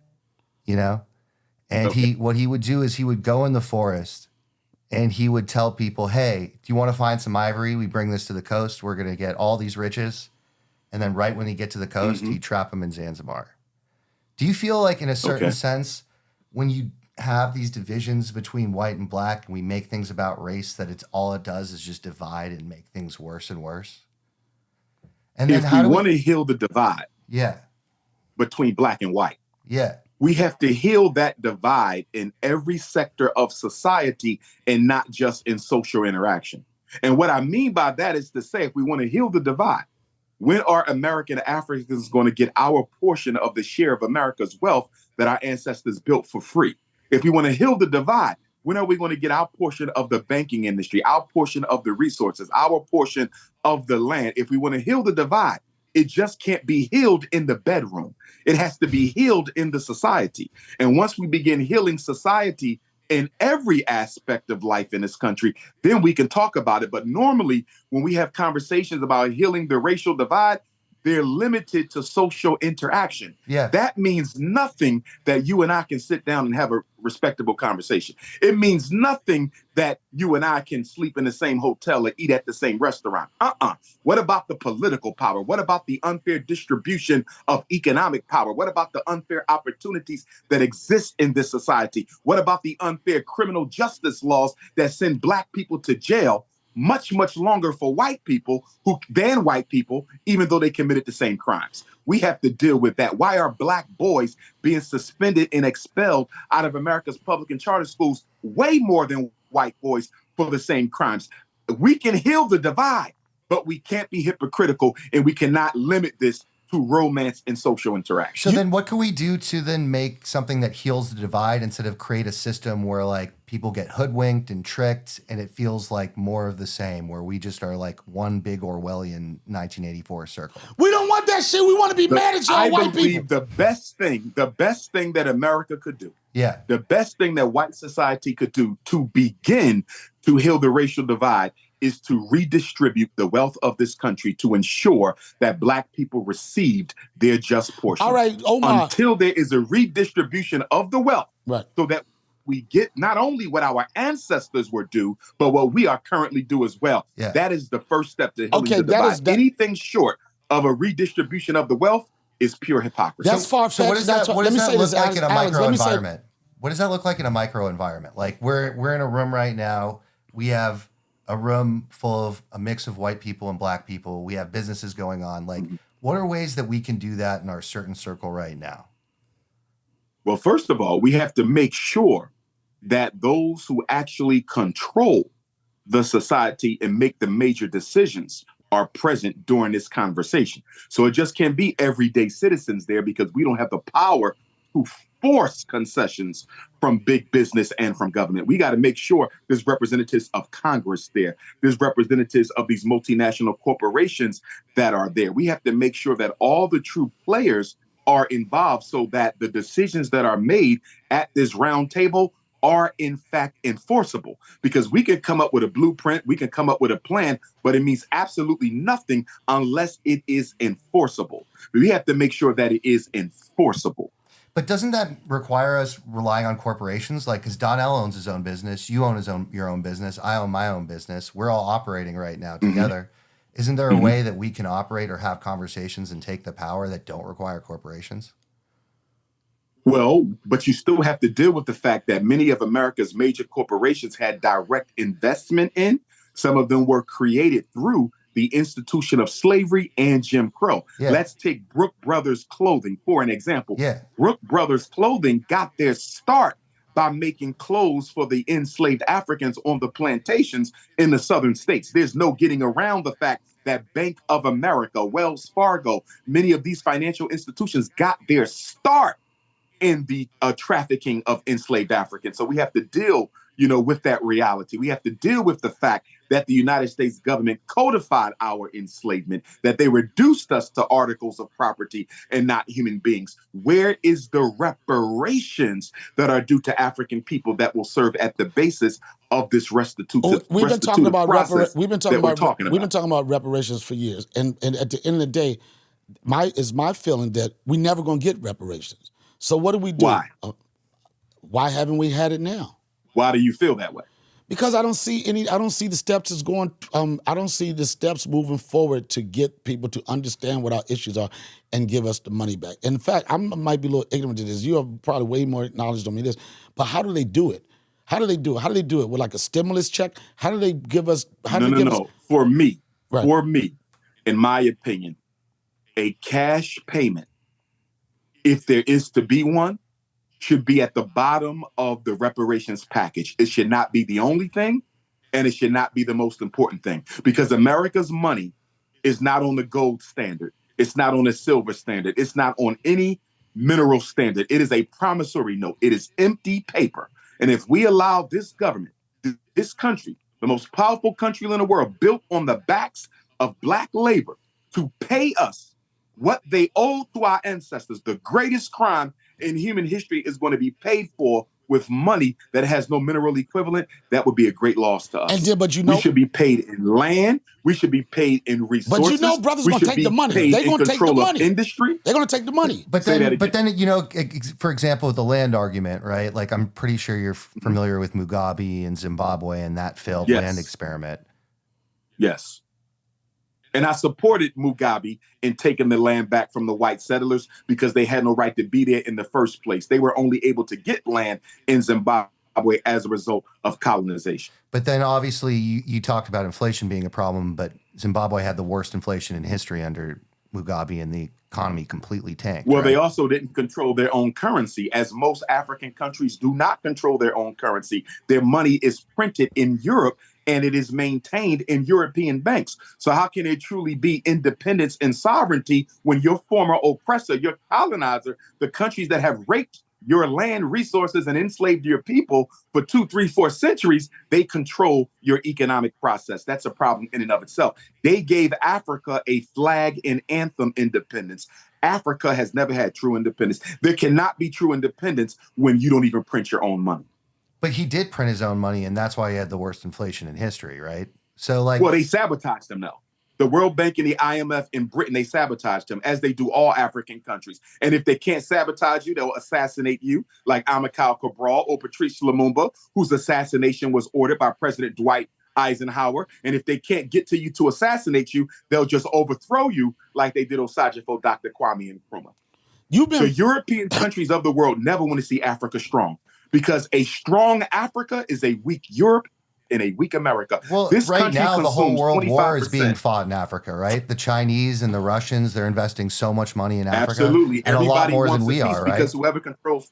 S10: you know? And what he would do is he would go in the forest and he would tell people, hey, do you want to find some ivory? We bring this to the coast. We're going to get all these riches. And then right when he get to the coast, he'd trap them in Zanzibar. Do you feel like in a certain sense, when you have these divisions between white and Black and we make things about race, that it's all it does is just divide and make things worse and worse? And then
S9: if we want to heal the divide between Black and white, we have to heal that divide in every sector of society and not just in social interaction. And what I mean by that is to say, if we want to heal the divide, when are American Africans going to get our portion of the share of America's wealth that our ancestors built for free? If we want to heal the divide, when are we going to get our portion of the banking industry, our portion of the resources, our portion of the land? If we want to heal the divide, it just can't be healed in the bedroom. It has to be healed in the society. And once we begin healing society in every aspect of life in this country, then we can talk about it. But normally, when we have conversations about healing the racial divide, they're limited to social interaction. That means nothing that you and I can sit down and have a respectable conversation. It means nothing that you and I can sleep in the same hotel or eat at the same restaurant. What about the political power? What about the unfair distribution of economic power? What about the unfair opportunities that exist in this society? What about the unfair criminal justice laws that send Black people to jail much, much longer for white people than white people, even though they committed the same crimes? We have to deal with that. Why are Black boys being suspended and expelled out of America's public and charter schools way more than white boys for the same crimes? We can heal the divide, but we can't be hypocritical, and we cannot limit this to romance and social interaction.
S10: So then what can we do to then make something that heals the divide instead of create a system where like people get hoodwinked and tricked and it feels like more of the same, where we just are like one big Orwellian 1984 circle?
S1: We don't want that shit. We want to be mad at y'all white people.
S9: The best thing that America could do, the best thing that white society could do to begin to heal the racial divide is to redistribute the wealth of this country to ensure that Black people received their just portion.
S1: All right, Omar.
S9: Until there is a redistribution of the wealth, so that we get not only what our ancestors were due, but what we are currently due as well. That is the first step to healing the divide. Anything short of a redistribution of the wealth is pure hypocrisy.
S1: That's far-fetched.
S10: So what does that look like in a micro environment? What does that look like in a micro environment? Like we're in a room right now. We have a room full of a mix of white people and Black people. We have businesses going on. Like, what are ways that we can do that in our certain circle right now?
S9: Well, first of all, we have to make sure that those who actually control the society and make the major decisions are present during this conversation. So it just can't be everyday citizens there because we don't have the power to force concessions from big business and from government. We got to make sure there's representatives of Congress there. There's representatives of these multinational corporations that are there. We have to make sure that all the true players are involved so that the decisions that are made at this round table are in fact enforceable, because we can come up with a blueprint, we can come up with a plan, but it means absolutely nothing unless it is enforceable. We have to make sure that it is enforceable.
S10: But doesn't that require us relying on corporations? Like, because Donnell owns his own business, you own your own business, I own my own business. We're all operating right now together. Mm-hmm. Isn't there a way that we can operate or have conversations and take the power that don't require corporations?
S9: Well, but you still have to deal with the fact that many of America's major corporations had direct investment in. Some of them were created through the institution of slavery and Jim Crow. Yeah. Let's take Brooks Brothers Clothing for an example.
S10: Yeah.
S9: Brooks Brothers Clothing got their start by making clothes for the enslaved Africans on the plantations in the southern states. There's no getting around the fact that Bank of America, Wells Fargo, many of these financial institutions got their start in the trafficking of enslaved Africans. So we have to deal, with that reality. We have to deal with the fact that the United States government codified our enslavement, that they reduced us to articles of property and not human beings. Where is the reparations that are due to African people that will serve at the basis of this restitutive
S1: We've been talking about
S9: process
S1: we've been talking about reparations for years. And at the end of the day, my feeling that we never going to get reparations. So what do we do?
S9: Why?
S1: Why haven't we had it now?
S9: Why do you feel that way?
S1: Because I don't see the steps I don't see the steps moving forward to get people to understand what our issues are and give us the money back. In fact, I might be a little ignorant to this. You have probably way more knowledge than me this, but how do they do it? How do they do it? With like a stimulus check? How do they give us?
S9: No. For me, in my opinion, a cash payment, if there is to be one, should be at the bottom of the reparations package. It should not be the only thing, and it should not be the most important thing, because America's money is not on the gold standard. It's not on the silver standard. It's not on any mineral standard. It is a promissory note. It is empty paper. And if we allow this government, this country, the most powerful country in the world, built on the backs of Black labor, to pay us what they owe to our ancestors, the greatest crime in human history is going to be paid for with money that has no mineral equivalent, that would be a great loss to us.
S1: But
S9: we should be paid in land. We should be paid in resources.
S1: But brothers going to take the money. They're going to take the money.
S9: Industry.
S1: They're going to take the money.
S10: But then, for example, with the land argument, right? Like, I'm pretty sure you're familiar with Mugabe in Zimbabwe and that failed land experiment.
S9: Yes. And I supported Mugabe in taking the land back from the white settlers because they had no right to be there in the first place. They were only able to get land in Zimbabwe as a result of colonization.
S10: But then obviously you talked about inflation being a problem, but Zimbabwe had the worst inflation in history under Mugabe, and the economy completely tanked.
S9: Well,
S10: right?
S9: They also didn't control their own currency, as most African countries do not control their own currency. Their money is printed in Europe, and it is maintained in European banks. So how can there truly be independence and sovereignty when your former oppressor, your colonizer, the countries that have raped your land resources and enslaved your people for 2, 3, 4 centuries, they control your economic process? That's a problem in and of itself. They gave Africa a flag and anthem independence. Africa has never had true independence. There cannot be true independence when you don't even print your own money.
S10: But he did print his own money, and that's why he had the worst inflation in history, right? So,
S9: well, they sabotaged him, though. The World Bank and the IMF in Britain, they sabotaged him, as they do all African countries. And if they can't sabotage you, they'll assassinate you, like Amilcar Cabral or Patrice Lumumba, whose assassination was ordered by President Dwight Eisenhower. And if they can't get to you to assassinate you, they'll just overthrow you, like they did Osajifo, Dr. Kwame Nkrumah. The European countries of the world never want to see Africa strong, because a strong Africa is a weak Europe and a weak America.
S10: Well, right now, the whole world war is being fought in Africa, right? The Chinese and the Russians, they're investing so much money in Africa.
S9: Absolutely.
S10: And
S9: Everybody
S10: a lot more
S9: wants
S10: than we are, right?
S9: Because whoever controls...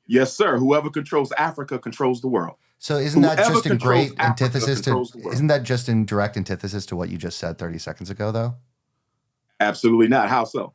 S9: Yes, sir. Whoever controls Africa controls the world.
S10: So isn't that
S9: Whoever
S10: just in
S9: controls
S10: great
S9: Africa
S10: antithesis to?
S9: controls the world.
S10: Isn't that just in direct antithesis to what you just said 30 seconds ago, though?
S9: Absolutely not. How so?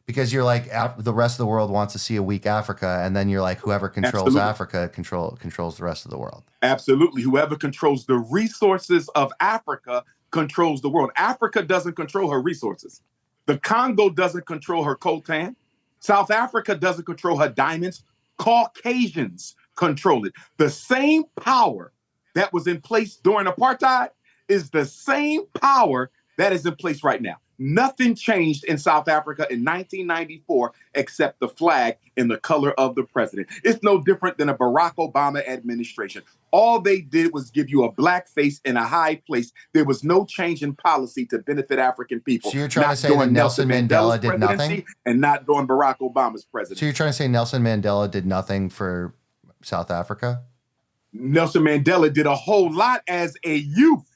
S10: Because you're like the rest of the world wants to see a weak Africa, and then you're like whoever controls Africa controls the rest of the world.
S9: Absolutely. Whoever controls the resources of Africa controls the world. Africa doesn't control her resources. The Congo doesn't control her coltan. South Africa doesn't control her diamonds. Caucasians control it. The same power that was in place during apartheid is the same power that is in place right now. Nothing changed in South Africa in 1994 except the flag and the color of the president. It's no different than a Barack Obama administration. All they did was give you a black face in a high place. There was no change in policy to benefit African people.
S10: So you're trying to say that Nelson Mandela did nothing?
S9: And not during Barack Obama's presidency.
S10: So you're trying to say Nelson Mandela did nothing for South Africa?
S9: Nelson Mandela did a whole lot as a youth.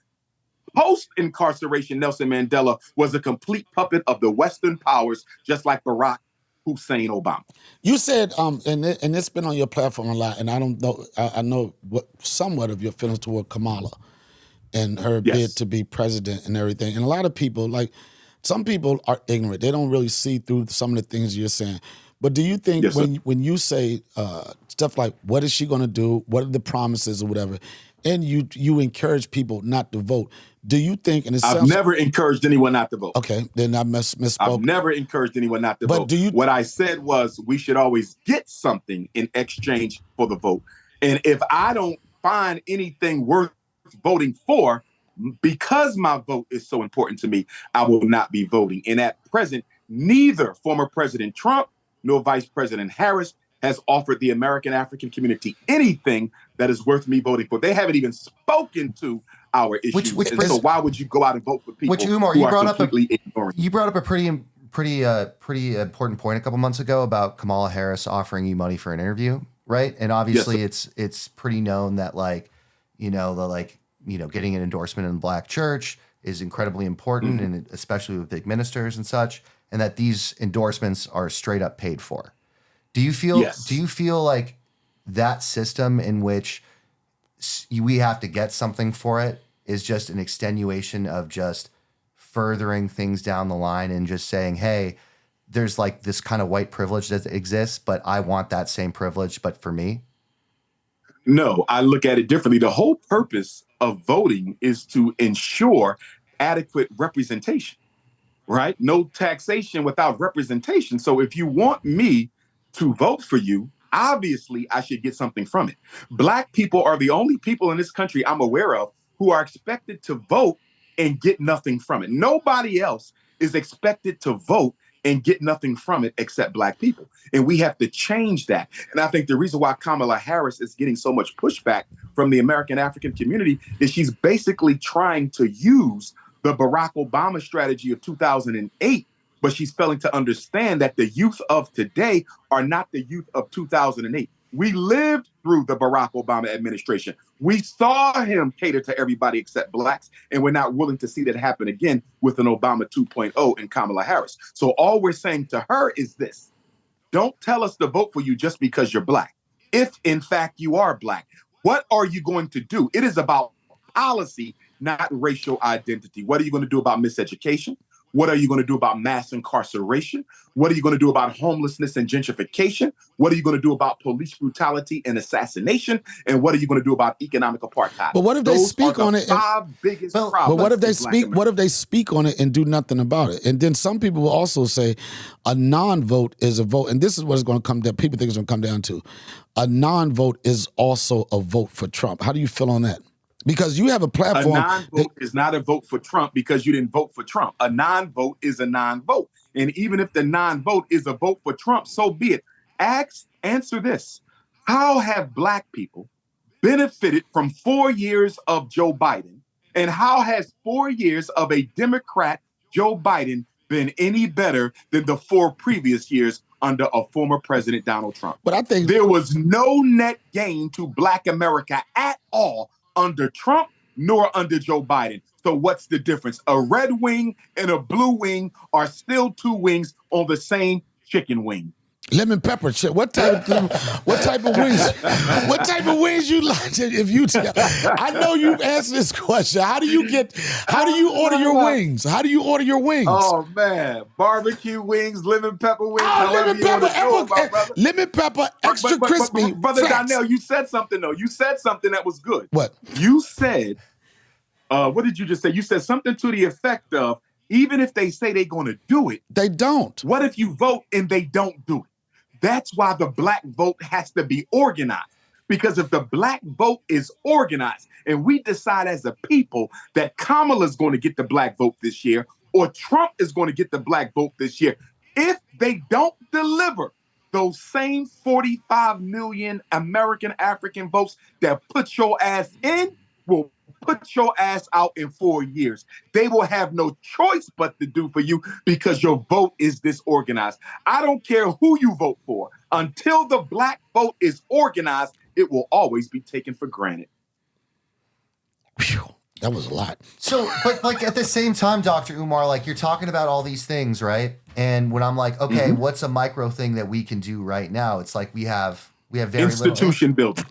S9: Post-incarceration, Nelson Mandela was a complete puppet of the Western powers, just like Barack Hussein Obama.
S1: You said, and it's been on your platform a lot, and I don't know, I know somewhat of your feelings toward Kamala and her bid to be president and everything. And a lot of people, like, some people are ignorant. They don't really see through some of the things you're saying. But do you think when you say stuff like, what is she going to do? What are the promises or whatever? And you encourage people not to vote. Do you think, and
S9: I've never encouraged anyone not to vote.
S1: Okay, then I misspoke.
S9: I've never encouraged anyone not to vote. What I said was we should always get something in exchange for the vote. And if I don't find anything worth voting for, because my vote is so important to me, I will not be voting. And at present, neither former President Trump nor Vice President Harris has offered the American African community anything that is worth me voting for. They haven't even spoken to our issues. So why would you go out and vote for people
S10: Umar,
S9: who are completely ignoring?
S10: You brought up a pretty important point a couple months ago about Kamala Harris offering you money for an interview, right? And obviously it's pretty known that getting an endorsement in the Black church is incredibly important, and especially with big ministers and such, and that these endorsements are straight up paid for. Do you feel like that system in which we have to get something for it is just an extenuation of just furthering things down the line and just saying, hey, there's like this kind of white privilege that exists, but I want that same privilege, but for me?
S9: No, I look at it differently. The whole purpose of voting is to ensure adequate representation, right? No taxation without representation. So if you want me to vote for you, obviously I should get something from it. Black people are the only people in this country I'm aware of who are expected to vote and get nothing from it. Nobody else is expected to vote and get nothing from it except Black people. And we have to change that. And I think the reason why Kamala Harris is getting so much pushback from the American African community is she's basically trying to use the Barack Obama strategy of 2008, but she's failing to understand that the youth of today are not the youth of 2008. We lived through the Barack Obama administration. We saw him cater to everybody except Blacks, and we're not willing to see that happen again with an Obama 2.0 and Kamala Harris. So all we're saying to her is this: don't tell us to vote for you just because you're Black. If, in fact, you are Black, what are you going to do? It is about policy, not racial identity. What are you going to do about miseducation? What are you going to do about mass incarceration? What are you going to do about homelessness and gentrification? What are you going to do about police brutality and assassination? And what are you going to do about economic apartheid?
S1: But what if they speak on it?
S9: Biggest
S1: but
S9: problems
S1: what if they
S9: in
S1: speak? What if they speak on it and do nothing about it? And then some people will also say a non-vote is a vote, and this is what it's going to come down. People think it's going to come down to a non-vote is also a vote for Trump. How do you feel on that? Because you have a platform.
S9: A non-vote is not a vote for Trump because you didn't vote for Trump. A non-vote is a non-vote. And even if the non-vote is a vote for Trump, so be it. Answer this. How have Black people benefited from 4 years of Joe Biden? And how has 4 years of a Democrat, Joe Biden, been any better than the 4 previous years under a former President Donald Trump?
S1: But I think
S9: there was no net gain to Black America at all under Trump nor under Joe Biden. So what's the difference? A red wing and a blue wing are still 2 wings on the same chicken wing.
S1: Lemon pepper. Shit. What type of wings? What type of wings you like? If you, I know you've answered this question. How do you order your wings? How do you order your wings?
S9: Oh man, barbecue wings, lemon pepper wings.
S1: Lemon pepper, extra crispy.
S9: Brother
S1: flats.
S9: Donnell, you said something though. You said something that was good.
S1: What?
S9: You said, what did you just say? You said something to the effect of, even if they say they're going to do it,
S1: they don't.
S9: What if you vote and they don't do it? That's why the black vote has to be organized. Because if the black vote is organized and we decide as a people that Kamala's going to get the black vote this year or Trump is going to get the black vote this year, if they don't deliver those same 45 million American African votes that put your ass in will put your ass out in 4 years. They will have no choice but to do for you because your vote is disorganized. I don't care who you vote for. Until the black vote is organized, it will always be taken for granted.
S1: Whew, that was a lot.
S10: So, but like at the same time, Dr. Umar, like you're talking about all these things, right? And when I'm like, okay, what's a micro thing that we can do right now? It's like we have very
S9: institution building.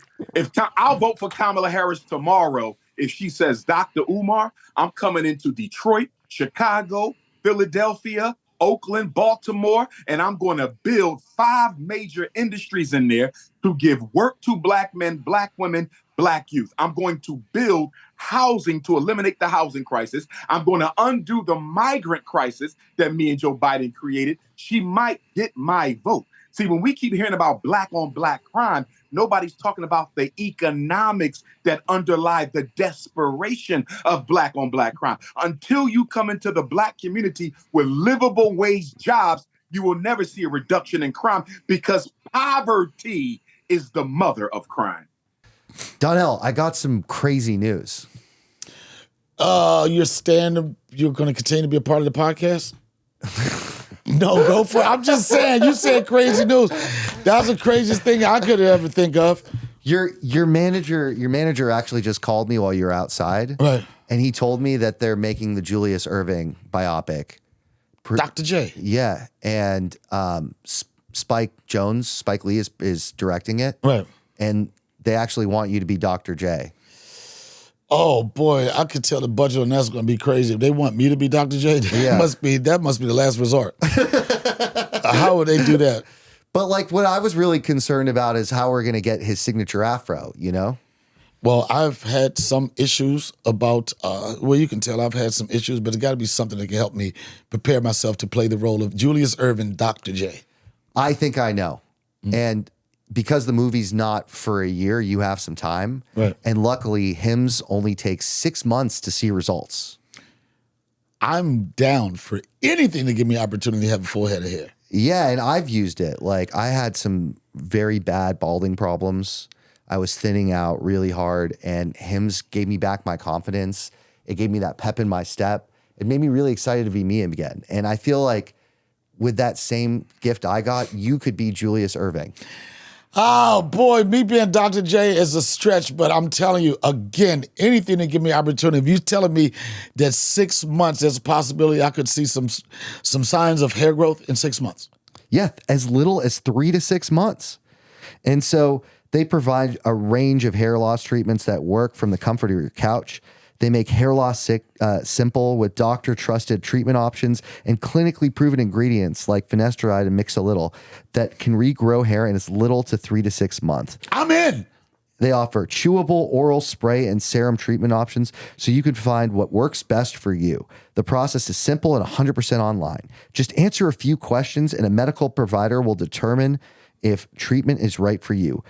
S9: I'll vote for Kamala Harris tomorrow if she says, Dr. Umar, I'm coming into Detroit, Chicago, Philadelphia, Oakland, Baltimore, and I'm going to build 5 major industries in there to give work to black men, black women, black youth. I'm going to build housing to eliminate the housing crisis. I'm going to undo the migrant crisis that me and Joe Biden created. She might get my vote. See, when we keep hearing about black on black crime, nobody's talking about the economics that underlie the desperation of black on black crime. Until you come into the black community with livable wage jobs, you will never see a reduction in crime because poverty is the mother of crime.
S10: Donnell, I got some crazy news.
S1: You're going to continue to be a part of the podcast? No, go for it. I'm just saying, you said crazy news. That's the craziest thing I could ever think of.
S10: Your manager actually just called me while you were outside.
S1: Right.
S10: And he told me that they're making the Julius Erving biopic.
S1: Dr. J.
S10: Yeah. And Spike Lee is directing it.
S1: Right.
S10: And they actually want you to be Dr. J.
S1: Oh boy, I could tell the budget on that's going to be crazy. If they want me to be Dr. J, that must be the last resort. How would they do that?
S10: But like what I was really concerned about is how we're going to get his signature afro, you know?
S1: Well, I've had some issues about, you can tell I've had some issues, but it's got to be something that can help me prepare myself to play the role of Julius Erving, Dr. J.
S10: I think I know. And because the movie's not for a year, you have some time.
S1: Right.
S10: And luckily, Hims only takes 6 months to see results.
S1: I'm down for anything to give me opportunity to have a full head of hair.
S10: Yeah, and I've used it. Like, I had some very bad balding problems. I was thinning out really hard, and Hims gave me back my confidence. It gave me that pep in my step. It made me really excited to be me again. And I feel like with that same gift I got, you could be Julius Erving.
S1: Oh, boy, me being Dr. J is a stretch, but I'm telling you, again, anything to give me opportunity. If you're telling me that 6 months, there's a possibility I could see some signs of hair growth in 6 months.
S10: Yeah, as little as 3 to 6 months. And so they provide a range of hair loss treatments that work from the comfort of your couch. They make hair loss simple with doctor-trusted treatment options and clinically proven ingredients like finasteride and mixolitol that can regrow hair in as little to 3 to 6 months.
S1: I'm in.
S10: They offer chewable oral spray and serum treatment options so you can find what works best for you. The process is simple and 100% online. Just answer a few questions and a medical provider will determine if treatment is right for you.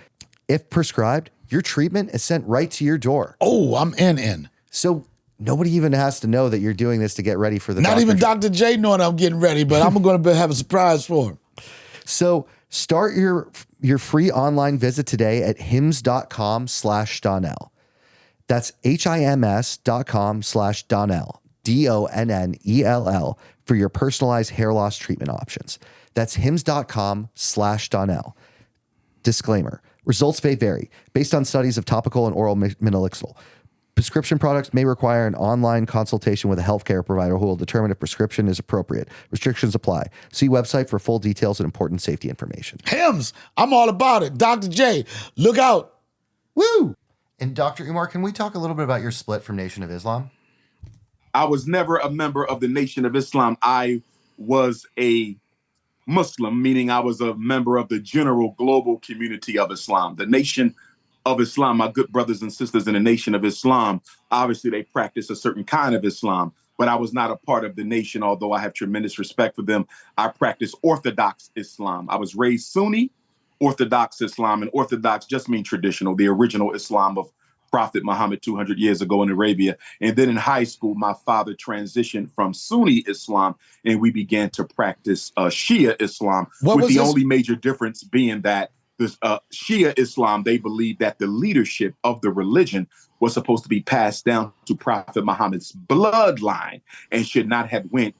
S10: If prescribed, your treatment is sent right to your door.
S1: Oh, I'm in.
S10: So nobody even has to know that you're doing this to get ready for the
S1: Not even Dr. J knowing I'm getting ready, but I'm going to have a surprise for him.
S10: So start your free online visit today at hims.com/Donnell. That's HIMS.com/Donnell, DONNELL, for your personalized hair loss treatment options. That's hims.com/Donnell. Disclaimer. Results may vary based on studies of topical and oral minoxidil. Prescription products may require an online consultation with a healthcare provider who will determine if prescription is appropriate. Restrictions apply. See website for full details and important safety information.
S1: Hims, I'm all about it. Dr. J, look out.
S10: Woo! And Dr. Umar, can we talk a little bit about your split from Nation of Islam?
S9: I was never a member of the Nation of Islam. I was a Muslim, meaning I was a member of the general global community of Islam. The Nation of Islam, my good brothers and sisters in the Nation of Islam, obviously they practice a certain kind of Islam, but I was not a part of the nation, although I have tremendous respect for them. I practice Orthodox Islam. I was raised Sunni Orthodox Islam, and Orthodox just mean traditional, the original Islam of Prophet Muhammad 200 years ago in Arabia. And then in high school, my father transitioned from Sunni Islam, and we began to practice Shia Islam, with the only major difference being that this Shia Islam, they believe that the leadership of the religion was supposed to be passed down to Prophet Muhammad's bloodline and should not have went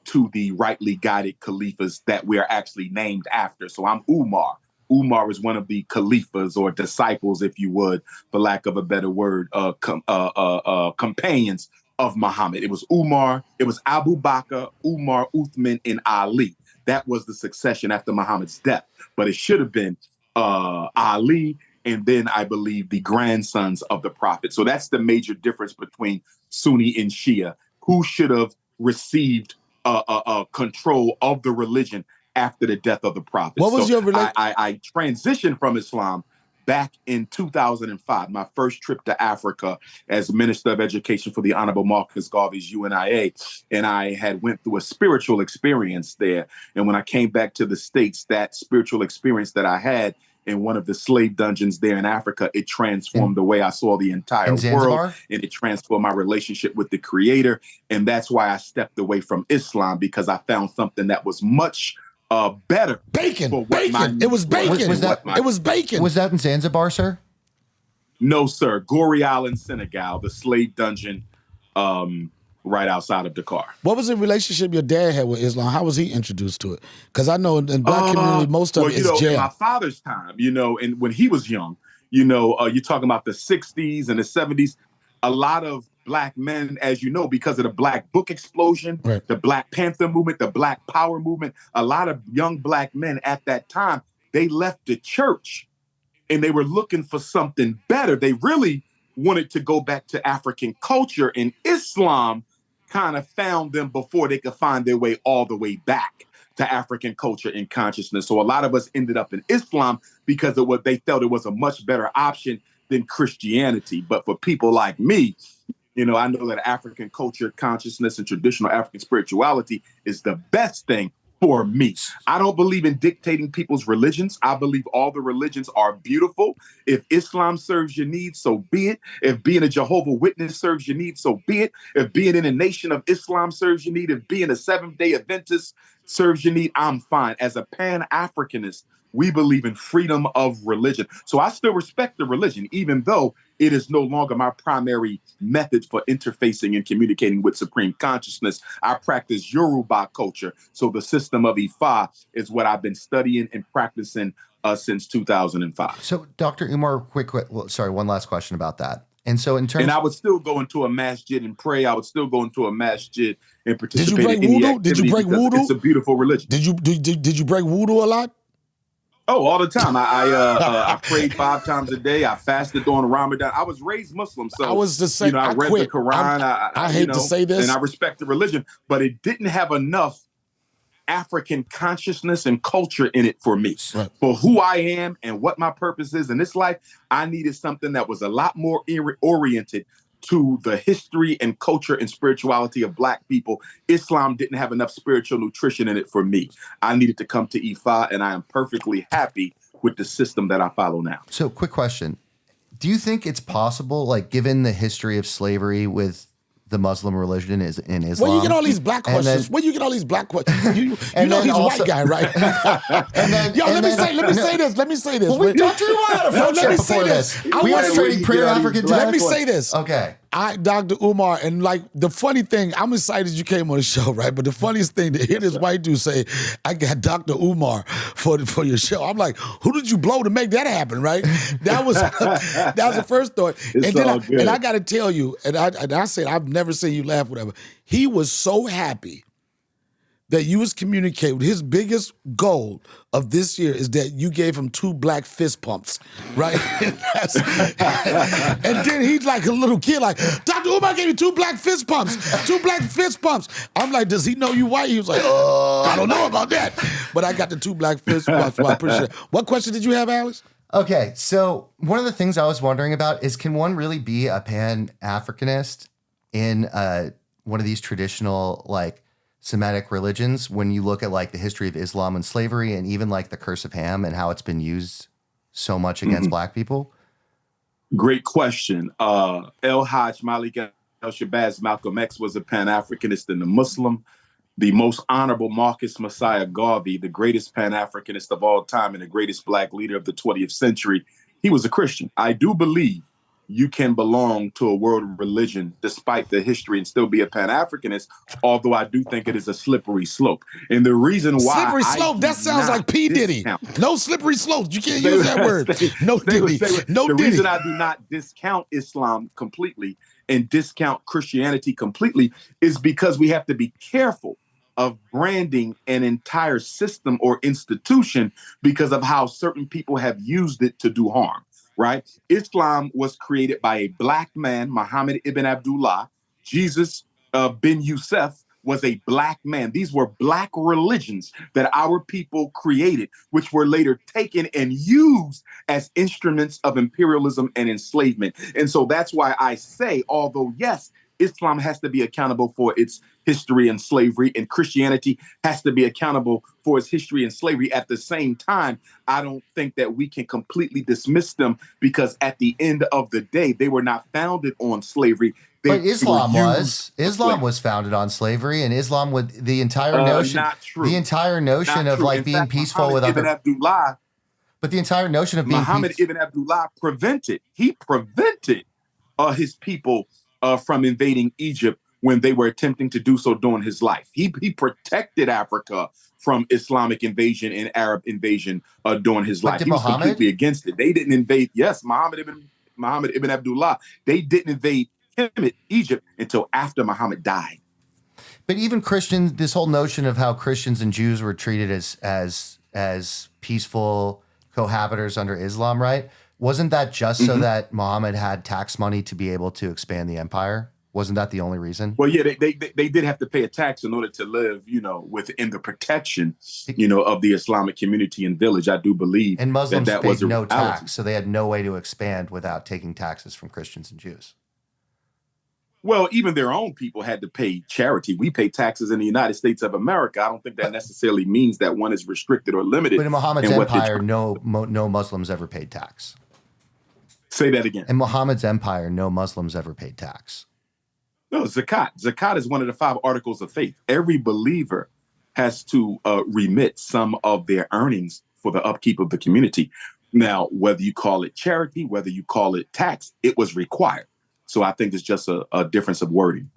S9: to the rightly guided caliphs that we are actually named after. So I'm Umar. Umar is one of the caliphs or disciples, if you would, for lack of a better word, companions of Muhammad. It was Umar, it was Abu Bakr, Umar, Uthman, and Ali. That was the succession after Muhammad's death. But it should have been Ali, and then I believe the grandsons of the Prophet. So that's the major difference between Sunni and Shia. Who should have received control of the religion after the death of the Prophet?
S1: What was your relationship?
S9: I transitioned from Islam back in 2005, my first trip to Africa as Minister of Education for the Honorable Marcus Garvey's UNIA. And I had went through a spiritual experience there. And when I came back to the States, that spiritual experience that I had in one of the slave dungeons there in Africa, it transformed the way I saw the entire world, and it transformed my relationship with the Creator. And that's why I stepped away from Islam, because I found something that was much better.
S1: Bacon. It was bacon. It was bacon.
S10: Was that in Zanzibar, sir?
S9: No, sir. Gorée Island, Senegal, the slave dungeon right outside of Dakar.
S1: What was the relationship your dad had with Islam? How was he introduced to it? Because I know in black community, most of it is jail.
S9: In my father's time, and when he was young, you're talking about the 60s and the 70s, a lot of black men, as you know, because of the Black Book explosion, right, the Black Panther movement, the Black Power movement, a lot of young black men at that time, they left the church and they were looking for something better. They really wanted to go back to African culture, and Islam kind of found them before they could find their way all the way back to African culture and consciousness. So a lot of us ended up in Islam because of what they felt it was a much better option than Christianity. But for people like me, I know that African culture, consciousness, and traditional African spirituality is the best thing for me. I don't believe in dictating people's religions. I believe all the religions are beautiful. If Islam serves your needs, so be it. If being a Jehovah's Witness serves your needs, so be it. If being in a Nation of Islam serves your need, if being a Seventh-day Adventist serves your need, I'm fine. As a Pan-Africanist, we believe in freedom of religion. So I still respect the religion, even though it is no longer my primary method for interfacing and communicating with supreme consciousness. I practice Yoruba culture. So the system of Ifa is what I've been studying and practicing since 2005.
S10: So Dr. Umar, one last question about that. And so in terms,
S9: and I would still go into a masjid and pray. I would still go into a masjid and participate.
S1: Did you break wudu? Did you break wudu?
S9: It's a beautiful religion.
S1: Did you break wudu a lot?
S9: Oh, all the time. I prayed 5 times a day. I fasted during Ramadan. I was raised Muslim, so
S1: I was just saying,
S9: I read the Quran.
S1: I hate to say this,
S9: and I respect the religion, but it didn't have enough African consciousness and culture in it for me. Right. For who I am and what my purpose is in this life, I needed something that was a lot more oriented to the history and culture and spirituality of Black people. Islam didn't have enough spiritual nutrition in it for me. I needed to come to Ifa, and I am perfectly happy with the system that I follow now.
S10: So, quick question. Do you think it's possible, like, given the history of slavery with the Muslim religion is in Islam?
S1: Where you get all these black questions? Where you get all these black questions? You know he's also, a white guy, right? Let me say this.
S10: Well, we talked to you about a friendship before this.
S1: Let me say this.
S10: Okay.
S1: Dr. Umar, and like the funny thing, I'm excited you came on the show, right? But the funniest thing to hear this white dude say, I got Dr. Umar for your show. I'm like, who did you blow to make that happen, right? That was the first thought. And I got to tell you, and I said, I've never seen you laugh, whatever. He was so happy that you was communicating. His biggest goal of this year is that you gave him 2 black fist pumps, right? And then he's like a little kid, like, Dr. Umar gave me 2 black fist pumps, 2 black fist pumps. I'm like, does he know you white? He was like, I don't know about that. But I got the 2 black fist pumps, so I appreciate it. What question did you have, Alex?
S10: Okay, so one of the things I was wondering about is, can one really be a Pan-Africanist in one of these traditional, like, Semitic religions when you look at like the history of Islam and slavery and even like the curse of Ham and how it's been used so much against black people?
S9: Great question. El Hajj Malik El-Shabazz Malcolm X was a Pan-Africanist and a Muslim. The most honorable Marcus Messiah Garvey, the greatest Pan-Africanist of all time and the greatest black leader of the 20th century, he was a Christian. I do believe you can belong to a world religion despite the history and still be a Pan-Africanist, although I do think it is a slippery slope. And the reason why—
S1: Slippery slope, that sounds like P. Diddy. No slippery slopes. You can't use that word. No Diddy. No Diddy.
S9: The reason I do not discount Islam completely and discount Christianity completely is because we have to be careful of branding an entire system or institution because of how certain people have used it to do harm. Right? Islam was created by a black man, Muhammad ibn Abdullah. Jesus bin Yusuf was a black man. These were black religions that our people created, which were later taken and used as instruments of imperialism and enslavement. And so that's why I say, although, yes, Islam has to be accountable for its history and slavery, and Christianity has to be accountable for its history and slavery. At the same time, I don't think that we can completely dismiss them because at the end of the day, they were not founded on slavery.
S10: But Islam was. Islam was founded on slavery, and Islam with the entire notion,
S9: not true.
S10: The entire notion
S9: Not
S10: of
S9: true.
S10: like
S9: In
S10: being
S9: fact,
S10: peaceful with
S9: Muhammad
S10: other.
S9: ibn Abdullah,
S10: But the entire notion of being
S9: Muhammad ibn Abdullah prevented his people from invading Egypt when they were attempting to do so during his life. He protected Africa from Islamic invasion and Arab invasion during his life. He was completely against it. They didn't invade. Yes, Muhammad ibn Abdullah. They didn't invade Egypt until after Muhammad died.
S10: But even Christians, this whole notion of how Christians and Jews were treated as peaceful cohabitors under Islam, right? Wasn't that just so that Muhammad had tax money to be able to expand the empire? Wasn't that the only reason?
S9: Well, yeah, they did have to pay a tax in order to live, within the protection, of the Islamic community and village. I do believe.
S10: And Muslims
S9: that
S10: paid
S9: was a
S10: no
S9: reality.
S10: tax, so they had no way to expand without taking taxes from Christians and Jews.
S9: Well, even their own people had to pay charity. We pay taxes in the United States of America. I don't think that necessarily means that one is restricted or limited.
S10: But in Muhammad's empire, no Muslims ever paid tax.
S9: Say that again.
S10: In Muhammad's empire, no Muslims ever paid tax.
S9: No, zakat. Zakat is one of the 5 articles of faith. Every believer has to remit some of their earnings for the upkeep of the community. Now, whether you call it charity, whether you call it tax, it was required. So I think it's just a difference of wording.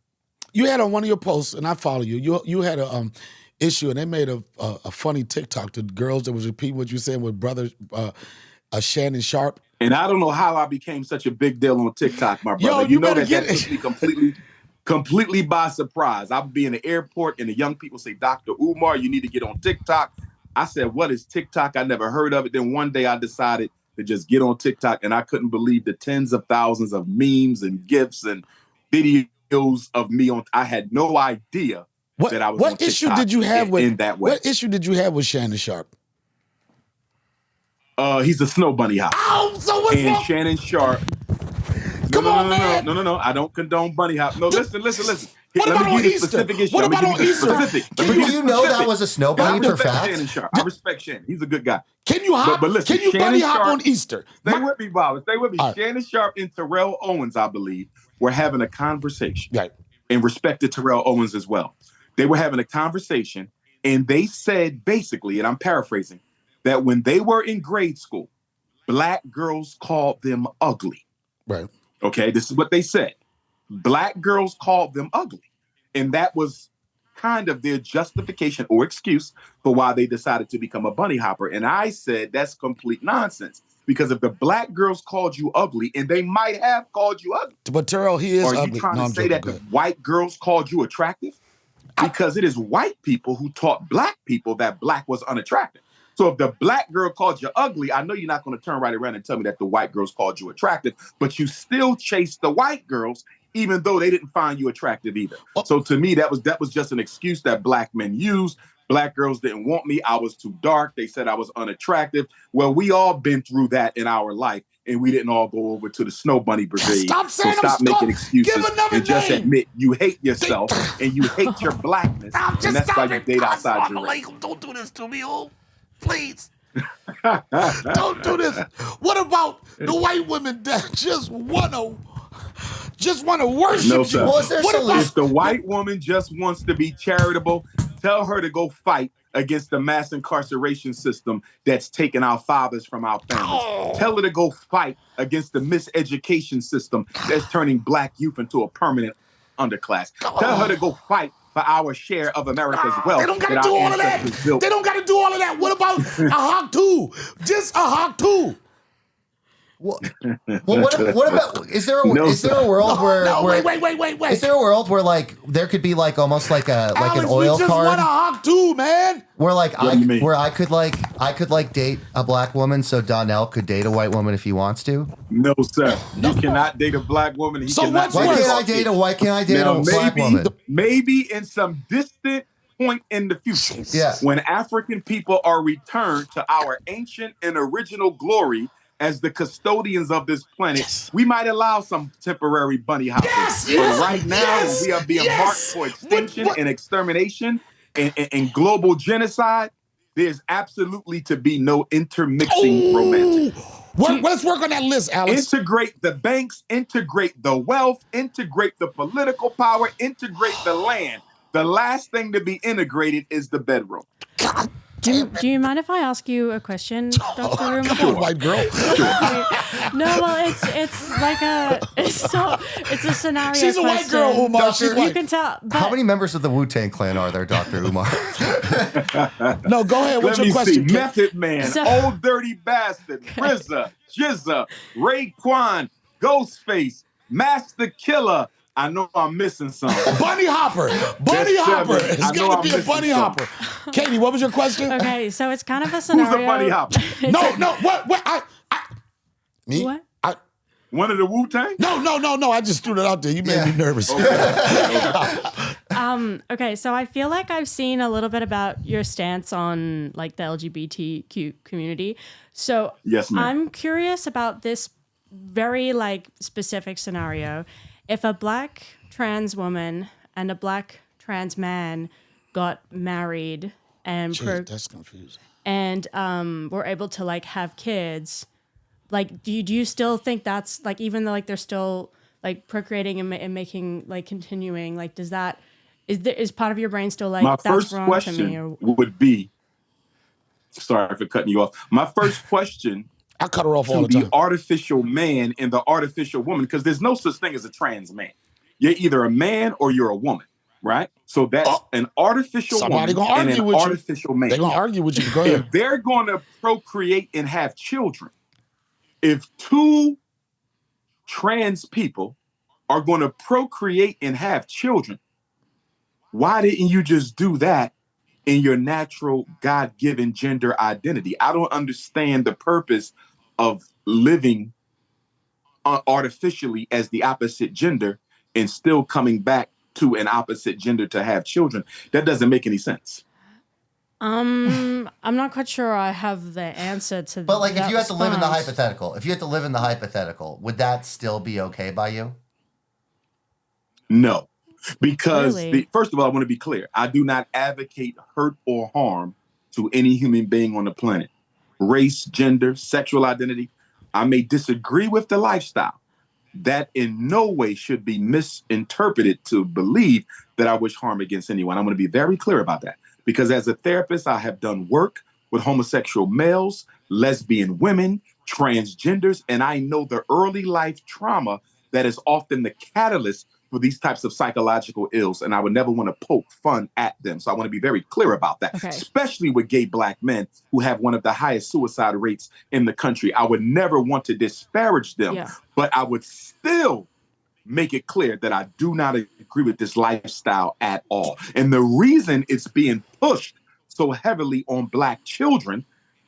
S1: You had on one of your posts, and I follow you. You had a issue, and they made a funny TikTok to girls that was repeating what you said with brother Shannon Sharp.
S9: And I don't know how I became such a big deal on TikTok, my brother.
S1: Yo, you
S9: know
S1: better
S9: that took me completely by surprise. I'll be in the airport and the young people say, Dr. Umar, you need to get on TikTok. I said, what is TikTok? I never heard of it. Then one day I decided to just get on TikTok, and I couldn't believe the tens of thousands of memes and GIFs and videos of me on. I had no idea that I was on TikTok.
S1: What issue did you have
S9: in that way?
S1: What issue did you have with Shannon Sharp?
S9: He's a snow bunny hopper.
S1: Oh, so what's
S9: and
S1: wrong?
S9: Shannon Sharp. No. I don't condone bunny hop. No, listen.
S1: What about on Easter? What about on Easter?
S10: Do you know that was a snow bunny for fact?
S9: Shannon Sharp. I respect Shannon. He's a good guy.
S1: Can you hop?
S9: But listen,
S1: can you bunny hop on Easter?
S9: Stay with me, Bob. Stay with me.
S1: Right.
S9: Shannon Sharp and Terrell Owens, I believe, were having a conversation.
S1: Right.
S9: And respect to Terrell Owens as well. They were having a conversation, and they said basically, and I'm paraphrasing, that when they were in grade school, Black girls called them ugly.
S1: Right.
S9: Okay, this is what they said. Black girls called them ugly. And that was kind of their justification or excuse for why they decided to become a bunny hopper. And I said, that's complete nonsense. Because if the black girls called you ugly, and they might have called you ugly.
S1: But Terrell, he is
S9: ugly.
S1: ugly.
S9: Are you trying
S1: no,
S9: to say that the white girls called you attractive? Because it is white people who taught black people that black was unattractive. So if the black girl called you ugly, I know you're not going to turn right around and tell me that the white girls called you attractive, but you still chased the white girls, even though they didn't find you attractive either. So to me, that was just an excuse that black men used. Black girls didn't want me. I was too dark. They said I was unattractive. Well, we all been through that in our life, and we didn't all go over to the Snow Bunny Brigade.
S1: Stop saying
S9: so stop making excuses and just
S1: name.
S9: admit you hate yourself and you hate your blackness, and that's why you date outside your race.
S1: Don't do this to me, please. Don't do this. What about the white women that just wanna worship
S9: No,
S1: you?
S9: sir.
S10: Well, is there
S9: If the white woman just wants to be charitable, tell her to go fight against the mass incarceration system that's taking our fathers from our families. Tell her to go fight against the miseducation system that's turning black youth into a permanent underclass. Tell her to go fight for our share of America's wealth.
S1: They don't got to do all of that. They don't got to do all of that. What about a hawk too? Just a hawk too.
S10: Well, what about? Is there a world where? Is there a world where like there could be like almost like a
S1: Alex,
S10: an oil
S1: we just
S10: card?
S1: want a hawk too, man.
S10: Where like I could date a black woman, so Donnell could date a white woman if he wants to.
S9: No, sir. You cannot date a black woman.
S10: Why can't I date a black woman?
S9: Maybe in some distant point in the future, when African people are returned to our ancient and original glory as the custodians of this planet, we might allow some temporary bunny hoppers. But right now, we are being marked for extinction and extermination and global genocide. There's absolutely to be no intermixing romantic.
S1: Let's work on that list, Alex.
S9: Integrate the banks, integrate the wealth, integrate the political power, integrate the land. The last thing to be integrated is the bedroom.
S3: Do you mind if I ask you a question, Dr. Umar?
S1: Come on, white girl.
S3: No, well, it's like it's a scenario.
S1: She's a
S3: question.
S1: white girl, Umar. She's white.
S3: You can tell. But
S10: How many members of the Wu-Tang Clan are there, Dr. Umar?
S1: No, go ahead. What's your question?
S9: Method Man, Old Dirty Bastard, RZA, Jizza, Raekwon, Ghostface, Master Killer. I know I'm missing something.
S1: Bunny hopper. Bunny hopper. It's got to be a bunny hopper. Katie, what was your question?
S3: Okay, so it's kind of a scenario.
S9: Who's a bunny hopper?
S1: No. What? Me?
S3: What?
S9: One of the Wu-Tang?
S1: No. I just threw that out there. You made me nervous.
S3: Okay, so I feel like I've seen a little bit about your stance on like the LGBTQ community. So
S9: yes, ma'am.
S3: I'm curious about this very like specific scenario. If a black trans woman and a black trans man got married and
S1: that's confusing.
S3: And were able to like have kids, like do you still think that's like, even though like they're still like procreating and making like continuing, like does that is part of your brain still like
S9: my
S3: that's
S9: first
S3: wrong
S9: question
S3: to me? Or
S9: would be, sorry for cutting you off. My first question
S1: I cut her off all the
S9: to
S1: time.
S9: the artificial man and the artificial woman, because there's no such thing as a trans man. You're either a man or you're a woman, right? So that's an artificial woman and an artificial man.
S1: They're going to argue with you. Go ahead.
S9: If they're going to procreate and have children, if two trans people are going to procreate and have children, why didn't you just do that in your natural God-given gender identity? I don't understand the purpose of living artificially as the opposite gender and still coming back to an opposite gender to have children. That doesn't make any sense.
S3: I'm not quite sure I have the answer to that.
S10: But like if you had to live in the hypothetical, would that still be okay by you?
S9: No. Because,
S3: really?
S9: First of all, I want to be clear. I do not advocate hurt or harm to any human being on the planet. Race, gender, sexual identity. I may disagree with the lifestyle. That in no way should be misinterpreted to believe that I wish harm against anyone. I'm going to be very clear about that. Because as a therapist, I have done work with homosexual males, lesbian women, transgenders, and I know the early life trauma that is often the catalyst for these types of psychological ills, and I would never want to poke fun at them. So I want to be very clear about that, especially with gay Black men who have one of the highest suicide rates in the country. I would never want to disparage them, but I would still make it clear that I do not agree with this lifestyle at all. And the reason it's being pushed so heavily on Black children,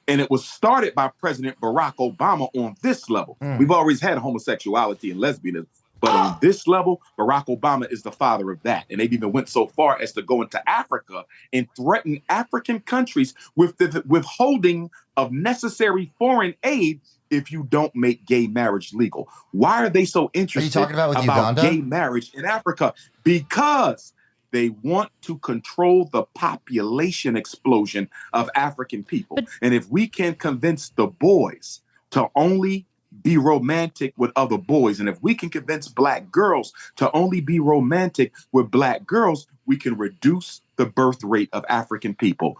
S9: and it was started by President Barack Obama on this level. We've always had homosexuality and lesbianism, but on this level, Barack Obama is the father of that. And they've even went so far as to go into Africa and threaten African countries with the withholding of necessary foreign aid if you don't make gay marriage legal. Why are they so interested about gay marriage in Africa? Because they want to control the population explosion of African people. And if we can convince the boys to only be romantic with other boys, and if we can convince Black girls to only be romantic with Black girls, we can reduce the birth rate of African people.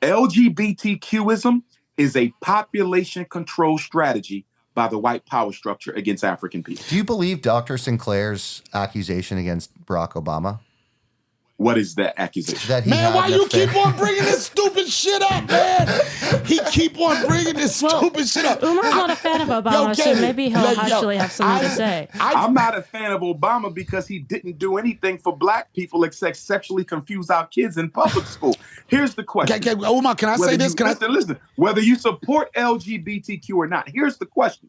S9: LGBTQism is a population control strategy by the white power structure against African people.
S10: Do you believe Dr. Sinclair's accusation against Barack Obama?
S9: What is that accusation?
S10: That
S1: man, why you keep on bringing this stupid shit up, man? He keep on bringing this stupid shit up.
S3: Umar's not a fan of Obama, so maybe he'll actually have something to say.
S9: I'm not a fan of Obama because he didn't do anything for Black people except sexually confuse our kids in public school. Here's the question.
S1: Umar, can I say this?
S9: Listen. Whether you support LGBTQ or not, here's the question.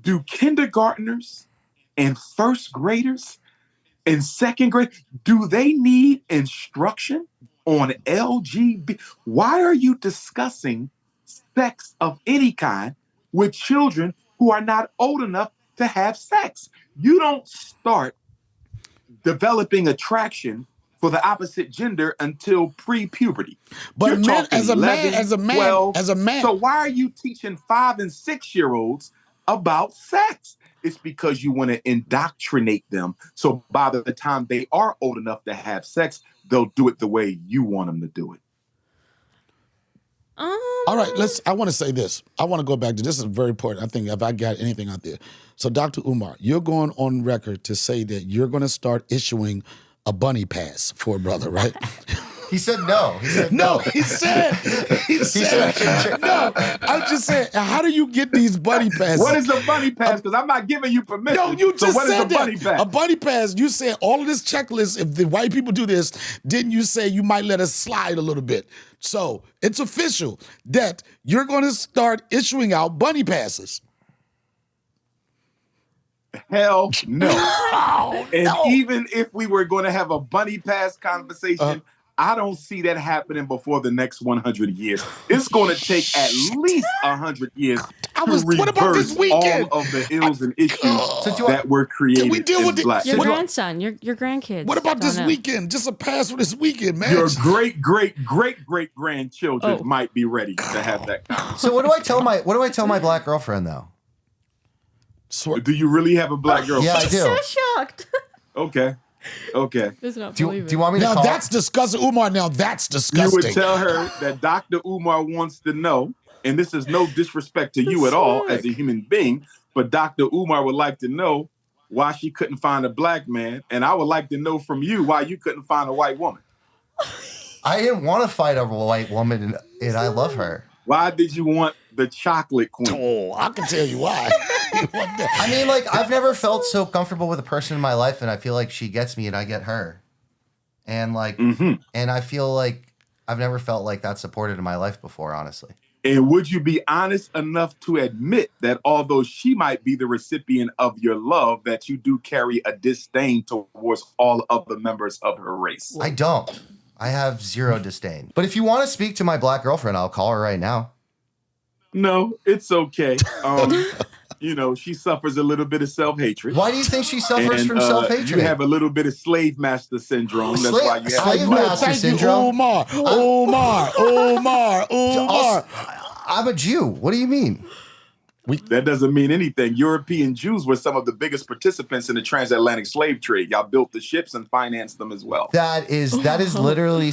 S9: Do kindergartners and first graders in second grade, do they need instruction on LGBT? Why are you discussing sex of any kind with children who are not old enough to have sex? You don't start developing attraction for the opposite gender until pre-puberty.
S1: But men, as a man.
S9: So why are you teaching 5 and 6 year olds about sex? It's because you want to indoctrinate them. So by the time they are old enough to have sex, they'll do it the way you want them to do it.
S1: All right, I want to say this. I want to go back to this is very important. I think if I got anything out there. So Dr. Umar, you're going on record to say that you're going to start issuing a bunny pass for a brother, right?
S10: He said no.
S1: He said no. I'm just saying, how do you get these bunny passes?
S9: What is a bunny pass? Because I'm not giving you permission.
S1: No, you just
S9: what
S1: said
S9: is a bunny pass?
S1: A bunny pass, you said all of this checklist, if the white people do this, didn't you say you might let us slide a little bit? So it's official that you're going to start issuing out bunny passes.
S9: Hell no. Even if we were going to have a bunny pass conversation, I don't see that happening before the next 100 years. It's going to take at least 100 years to reverse all of the ills and issues that were created.
S1: Can we deal with
S9: Black
S3: your grandson, your grandkids?
S1: What about this weekend? Just a pass for this weekend, man.
S9: Your great grandchildren might be ready to have that conversation.
S10: So what do I tell my Black girlfriend though?
S9: Do you really have a Black girlfriend?
S10: Yeah, I do.
S3: I'm so shocked.
S9: Okay.
S10: Do you want me to
S1: now
S10: call?
S1: that's disgusting, Umar. Now that's disgusting.
S9: You would tell her that Dr. Umar wants to know, and this is no disrespect to you at all as a human being, but Dr. Umar would like to know why she couldn't find a Black man, and I would like to know from you why you couldn't find a white woman.
S10: I didn't want to fight a white woman, and I love her.
S9: Why did you want the chocolate queen?
S1: Oh, I can tell you why.
S10: I mean, like, I've never felt so comfortable with a person in my life, and I feel like she gets me and I get her. And like, and I feel like I've never felt like that supported in my life before, honestly.
S9: And would you be honest enough to admit that although she might be the recipient of your love, that you do carry a disdain towards all other members of her race?
S10: I don't. I have zero disdain. But if you want to speak to my Black girlfriend, I'll call her right now.
S9: No, it's okay. You know, she suffers a little bit of self-hatred.
S10: Why do you think she suffers from self-hatred?
S9: You have a little bit of slave master syndrome. That's why you have
S10: slave master syndrome.
S1: Umar.
S10: I'm a Jew. What do you mean?
S9: That doesn't mean anything. European Jews were some of the biggest participants in the transatlantic slave trade. Y'all built the ships and financed them as well.
S10: That is literally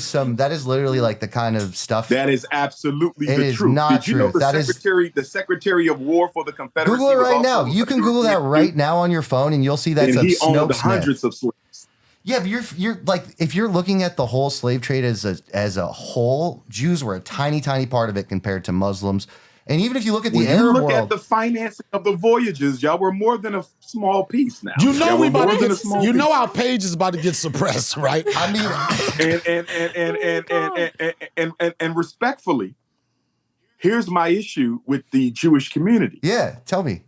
S10: like the kind of stuff.
S9: That is absolutely
S10: it
S9: the
S10: is
S9: truth.
S10: not
S9: Did you know
S10: true.
S9: the Secretary of War for the Confederacy?
S10: Google it
S9: was
S10: right
S9: also
S10: now. You can Google that right now on your phone, and you'll see that's
S9: and
S10: a
S9: he owned
S10: Snopes
S9: hundreds of slaves.
S10: Yeah, but you're like, if you're looking at the whole slave trade as a whole, Jews were a tiny part of it compared to Muslims. And even if you look at the Arab
S9: look
S10: world,
S9: at the financing of the voyages, y'all were more than a small piece now.
S1: You know
S9: y'all
S1: we
S9: were
S1: about
S9: more
S1: to
S9: than
S1: get,
S9: a small
S1: you
S9: piece.
S1: know our page is about to get suppressed, right?
S10: I mean,
S9: and respectfully, here's my issue with the Jewish community.
S10: Yeah, tell me.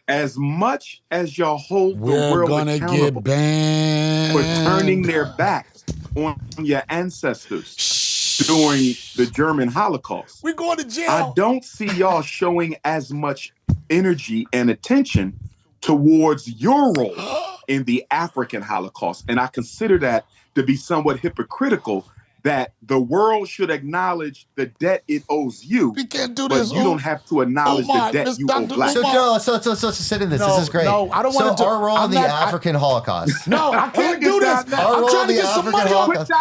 S9: As much as y'all hold the
S1: We're
S9: world
S1: gonna
S9: accountable
S1: get banned
S9: for turning their backs on your ancestors during the German Holocaust,
S1: we're going to jail.
S9: I don't see y'all showing as much energy and attention towards your role in the African Holocaust. And I consider that to be somewhat hypocritical, that the world should acknowledge the debt it owes you.
S1: We can't do
S9: but
S1: this.
S9: you don't have to acknowledge
S1: Umar,
S9: the debt
S1: Miss
S9: you
S1: Dr.
S9: owe black.
S10: So, Joe, let's sit in this.
S1: No,
S10: this is great.
S1: no, I don't wanna
S10: So
S1: do-
S10: our role
S1: I'm
S10: in the
S1: not-
S10: African Holocaust.
S1: No, I can't do this.
S10: Our
S1: I'm
S10: role
S1: trying
S10: in
S1: to
S10: the
S1: get some
S10: African
S1: money on
S10: Holocaust.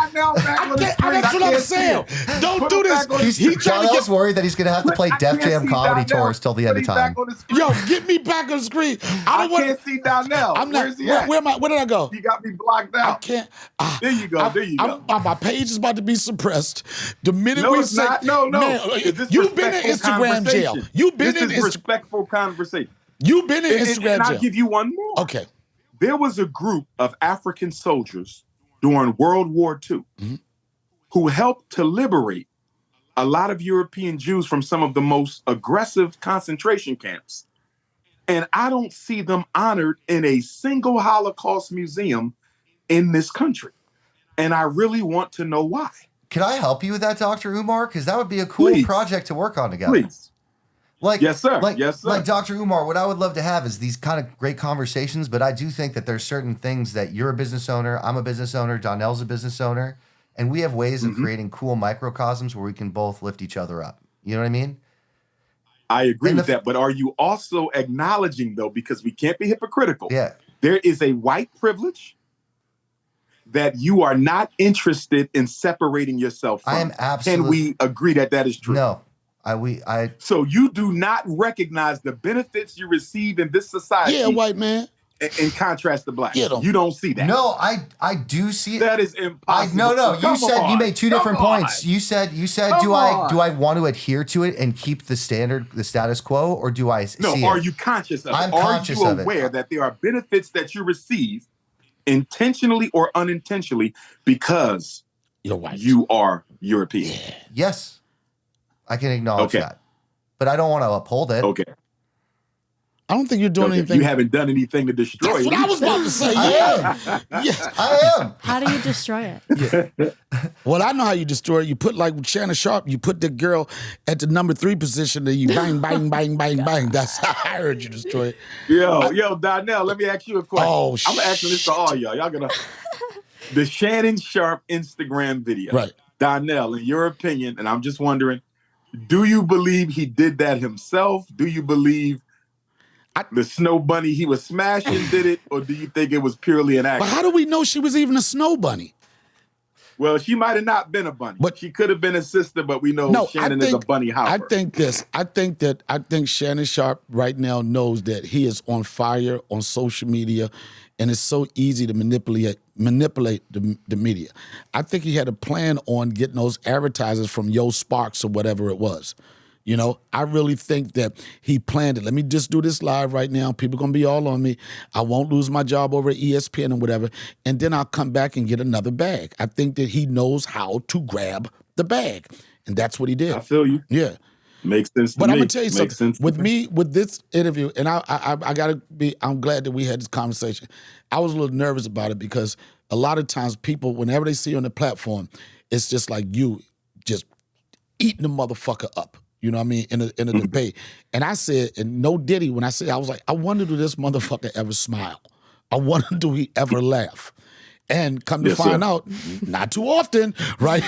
S1: That's what I'm saying. Don't do this. He trying to
S10: John's
S1: get.
S10: worried that he's going to have to play Def Jam comedy tours till the end of time.
S1: Yo, get me back on the screen. I don't want.
S9: can't see Donnell.
S1: I'm not.
S9: Where's he at?
S1: Where am I? Where did I go?
S9: You got me blocked out.
S1: I can't.
S9: There you go. There you go.
S1: My page is about to be suppressed. The minute
S9: No,
S1: we
S9: it's
S1: say,
S9: not. No.
S1: Man, you've been in Instagram jail. You've been in
S9: respectful conversation.
S1: You've been in Instagram
S9: and
S1: jail.
S9: I'll give you one more.
S1: Okay.
S9: There was a group of African soldiers during World War II who helped to liberate a lot of European Jews from some of the most aggressive concentration camps. And I don't see them honored in a single Holocaust museum in this country. And I really want to know why.
S10: Can I help you with that, Dr. Umar? Because that would be a cool
S9: Please.
S10: project to work on together.
S9: Please.
S10: Like,
S9: Yes, sir.
S10: Like,
S9: Yes, sir.
S10: Like Dr. Umar, what I would love to have is these kind of great conversations, but I do think that there's certain things that you're a business owner, I'm a business owner, Donnell's a business owner, and we have ways of creating cool microcosms where we can both lift each other up. You know what I mean?
S9: I agree with that. But are you also acknowledging, though, because we can't be hypocritical,
S10: Yeah.
S9: there is a white privilege that you are not interested in separating yourself from?
S10: I am absolutely.
S9: Can we agree that that is true?
S10: No.
S9: So you do not recognize the benefits you receive in this society.
S1: Yeah, white man.
S9: In contrast to black.
S1: Get 'em.
S9: You don't see that.
S10: No, I do see it.
S9: That is impossible.
S10: No.
S9: Come
S10: You said you
S9: on.
S10: made two different
S9: Come
S10: points.
S9: on.
S10: You said
S9: Come
S10: do
S9: on.
S10: I want to adhere to it and keep the status quo, or do I
S9: No,
S10: see
S9: are
S10: it?
S9: you conscious of it?
S10: I'm
S9: Are
S10: conscious
S9: you
S10: of it.
S9: aware that there are benefits that you receive intentionally or unintentionally because
S1: You're white.
S9: you are European?
S10: Yes, I can acknowledge
S9: Okay.
S10: that, but I don't want to uphold it.
S9: Okay.
S1: I don't think you're doing
S9: Okay.
S1: anything.
S9: You haven't done anything to destroy
S1: That's
S9: it.
S1: what I was about to say.
S10: I
S1: Yeah. Yeah.
S10: I am.
S3: How do you destroy it?
S1: Well, I know how you destroy it. You put like Shannon Sharp, you put the girl at the number 3 position and you bang, bang, bang, bang, bang. That's how I heard you destroy it.
S9: Yo, Donnell, let me ask you a question.
S1: Oh,
S9: I'm asking this to all y'all. Y'all gonna the Shannon Sharp Instagram video.
S1: Right.
S9: Donnell, in your opinion, and I'm just wondering, do you believe he did that himself? Do you believe the snow bunny he was smashing did it, or do you think it was purely an
S1: But
S9: accident?
S1: how do we know she was even a snow bunny?
S9: Well, she might have not been a bunny. But she could have been a sister, but we know
S1: No,
S9: Shannon is a bunny hopper.
S1: I think Shannon Sharp right now knows that he is on fire on social media, and it's so easy to manipulate the media. I think he had a plan on getting those advertisers from Yo Sparks or whatever it was. You know, I really think that he planned it. Let me just do this live right now. People going to be all on me. I won't lose my job over at ESPN or whatever. And then I'll come back and get another bag. I think that he knows how to grab the bag. And that's what he did.
S9: I feel you.
S1: Yeah.
S9: Makes sense to
S1: But
S9: me.
S1: I'm going to tell you
S9: Makes
S1: something.
S9: sense to
S1: With me, with this interview, and I got to be, I'm glad that we had this conversation. I was a little nervous about it because a lot of times people, whenever they see you on the platform, it's just like you just eating the motherfucker up. You know what I mean? In a debate. And I said, and no Diddy, when I said, I was like, I wonder do this motherfucker ever smile? I wonder do he ever laugh? And come to
S9: Yes,
S1: find
S9: sir.
S1: out, not too often, right?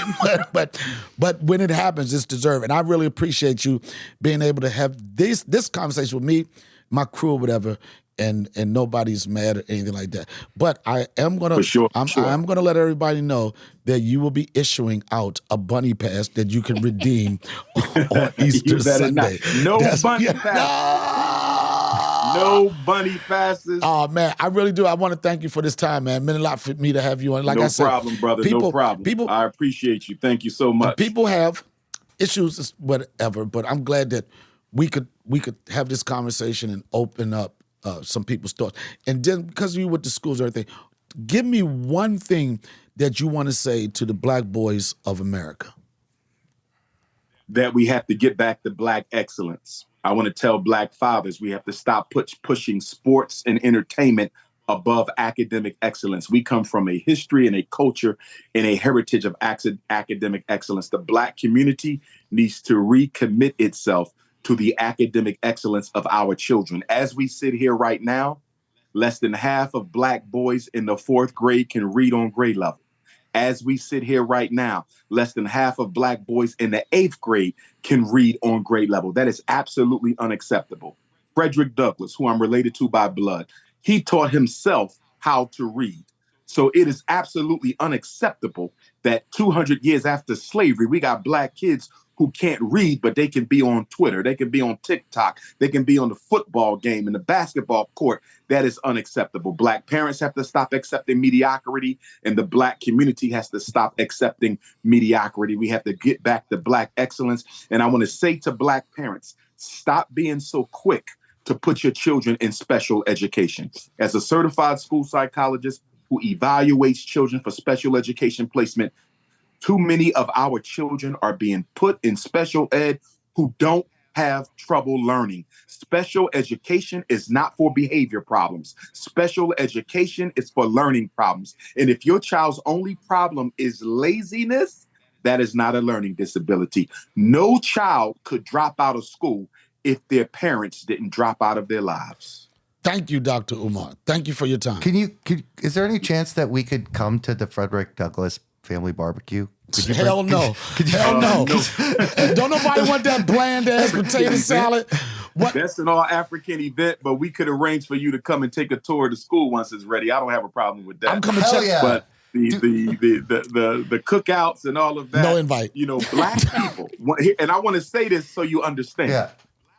S1: but when it happens, it's deserved. And I really appreciate you being able to have this conversation with me, my crew, or whatever, and nobody's mad or anything like that. But I am gonna,
S9: For sure,
S1: I'm gonna let everybody know that you will be issuing out a bunny pass that you can redeem on Easter
S9: You better
S1: Sunday.
S9: not. No bunny pass. No bunny passes.
S1: Oh man, I really do. I want to thank you for this time, man. It meant a lot for me to have you on. Like
S9: No
S1: I said,
S9: problem, brother. No problem. I appreciate you. Thank you so much.
S1: People have issues, whatever, but I'm glad that we could have this conversation and open up some people's thoughts. And then because you went to schools and everything, give me one thing that you want to say to the Black boys of America.
S9: That we have to get back to Black excellence. I want to tell Black fathers we have to stop pushing sports and entertainment above academic excellence. We come from a history and a culture and a heritage of academic excellence. The Black community needs to recommit itself to the academic excellence of our children. As we sit here right now, less than half of Black boys in the 4th grade can read on grade level. As we sit here right now, less than half of Black boys in the 8th grade can read on grade level. That is absolutely unacceptable. Frederick Douglass, who I'm related to by blood, he taught himself how to read. So it is absolutely unacceptable that 200 years after slavery, we got Black kids who can't read, but they can be on Twitter, they can be on TikTok, they can be on the football game and the basketball court. That is unacceptable. Black parents have to stop accepting mediocrity, and the Black community has to stop accepting mediocrity. We have to get back to Black excellence. And I want to say to Black parents, stop being so quick to put your children in special education. As a certified school psychologist who evaluates children for special education placement, too many of our children are being put in special ed who don't have trouble learning. Special education is not for behavior problems. Special education is for learning problems. And if your child's only problem is laziness, that is not a learning disability. No child could drop out of school if their parents didn't drop out of their lives.
S1: Thank you, Dr. Umar. Thank you for your time.
S10: Is there any chance that we could come to the Frederick Douglass family barbecue?
S1: Hell no. Hell no. Don't nobody want that bland ass potato salad.
S9: That's an all-African event, but we could arrange for you to come and take a tour of the school once it's ready. I don't have a problem with that.
S1: I'm coming to check.
S10: Yeah.
S9: But the cookouts and all of that.
S1: No invite.
S9: You know, Black people, and I want to say this so you understand.
S10: Yeah.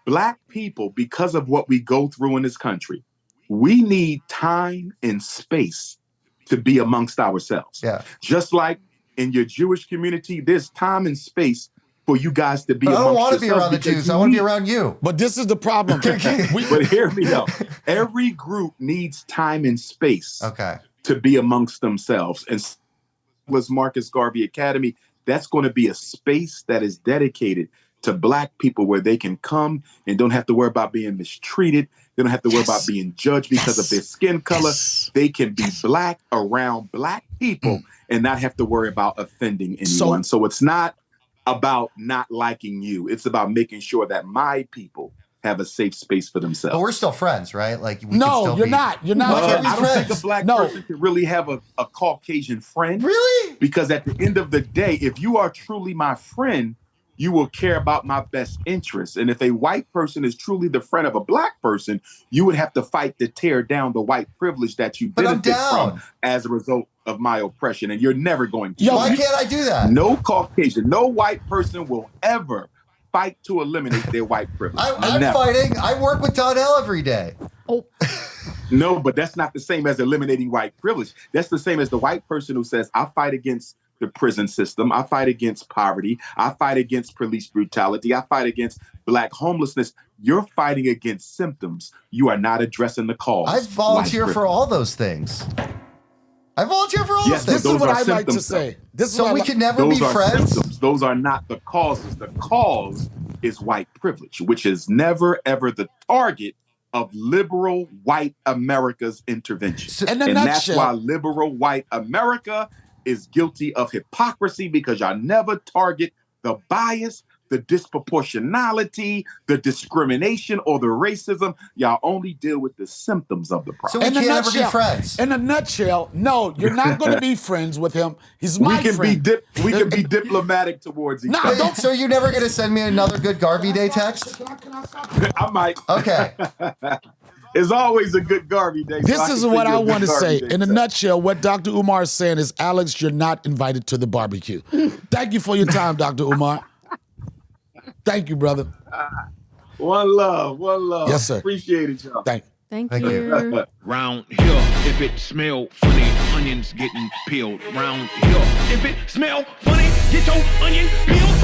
S9: Black people, because of what we go through in this country, we need time and space to be amongst ourselves.
S10: Yeah.
S9: Just like in your Jewish community, there's time and space for you guys to be amongst
S10: I don't want to be
S9: yourselves
S10: around the
S9: because
S10: Jews. I want to be around you.
S1: But this is the problem.
S9: But hear me out. Every group needs time and space to be amongst themselves. And was Marcus Garvey Academy, that's going to be a space that is dedicated to Black people where they can come and don't have to worry about being mistreated. They don't have to worry about being judged because of their skin color. They can be Black around Black people and not have to worry about offending anyone. So it's not about not liking you. It's about making sure that my people have a safe space for themselves.
S10: But we're still friends, right? Like, we
S1: no,
S10: can still
S1: you're
S10: be...
S1: not. You're not.
S9: I don't think a Black person can really have a Caucasian friend.
S10: Really?
S9: Because at the end of the day, if you are truly my friend, you will care about my best interests. And if a white person is truly the friend of a Black person, you would have to fight to tear down the white privilege that you benefit from as a result of my oppression. And you're never going to.
S10: Why can't I do that?
S9: No Caucasian, no white person will ever fight to eliminate their white privilege.
S10: I'm fighting. I work with Donnell every day.
S3: Oh.
S9: No, but that's not the same as eliminating white privilege. That's the same as the white person who says, I fight against the prison system. I fight against poverty. I fight against police brutality. I fight against Black homelessness. You're fighting against symptoms. You are not addressing the cause.
S10: I volunteer for all those things. I volunteer for all those things.
S1: This is what I like to say.
S10: So we can never be friends?
S9: Symptoms. Those are not the causes. The cause is white privilege, which is never, ever the target of liberal white America's intervention.
S1: And
S9: that's why liberal white America is guilty of hypocrisy, because y'all never target the bias, the disproportionality, the discrimination, or the racism. Y'all only deal with the symptoms of the
S2: So
S9: problem.
S2: we can't ever be friends.
S1: In a nutshell, no, you're not going to be friends with him. He's my friend.
S9: We can be diplomatic towards each
S1: No,
S9: other.
S1: don't.
S2: So you're never gonna send me another good Garvey Day text?
S9: I might.
S2: Okay.
S9: It's always a good Garvey Day. so
S1: This
S9: I
S1: is
S9: can
S1: what
S9: send you
S1: I
S9: a good
S1: want to
S9: Garvey
S1: say.
S9: Day
S1: In a
S9: text.
S1: nutshell, what Dr. Umar is saying is, Alex, you're not invited to the barbecue. Thank you for your time, Dr. Umar. Thank you, brother.
S9: One love.
S1: Yes, sir.
S9: Appreciate it, y'all.
S1: Thank you.
S3: Thank you.
S6: Round here, if it smell funny, onions getting peeled. Round here, if it smell funny, get your onion peeled.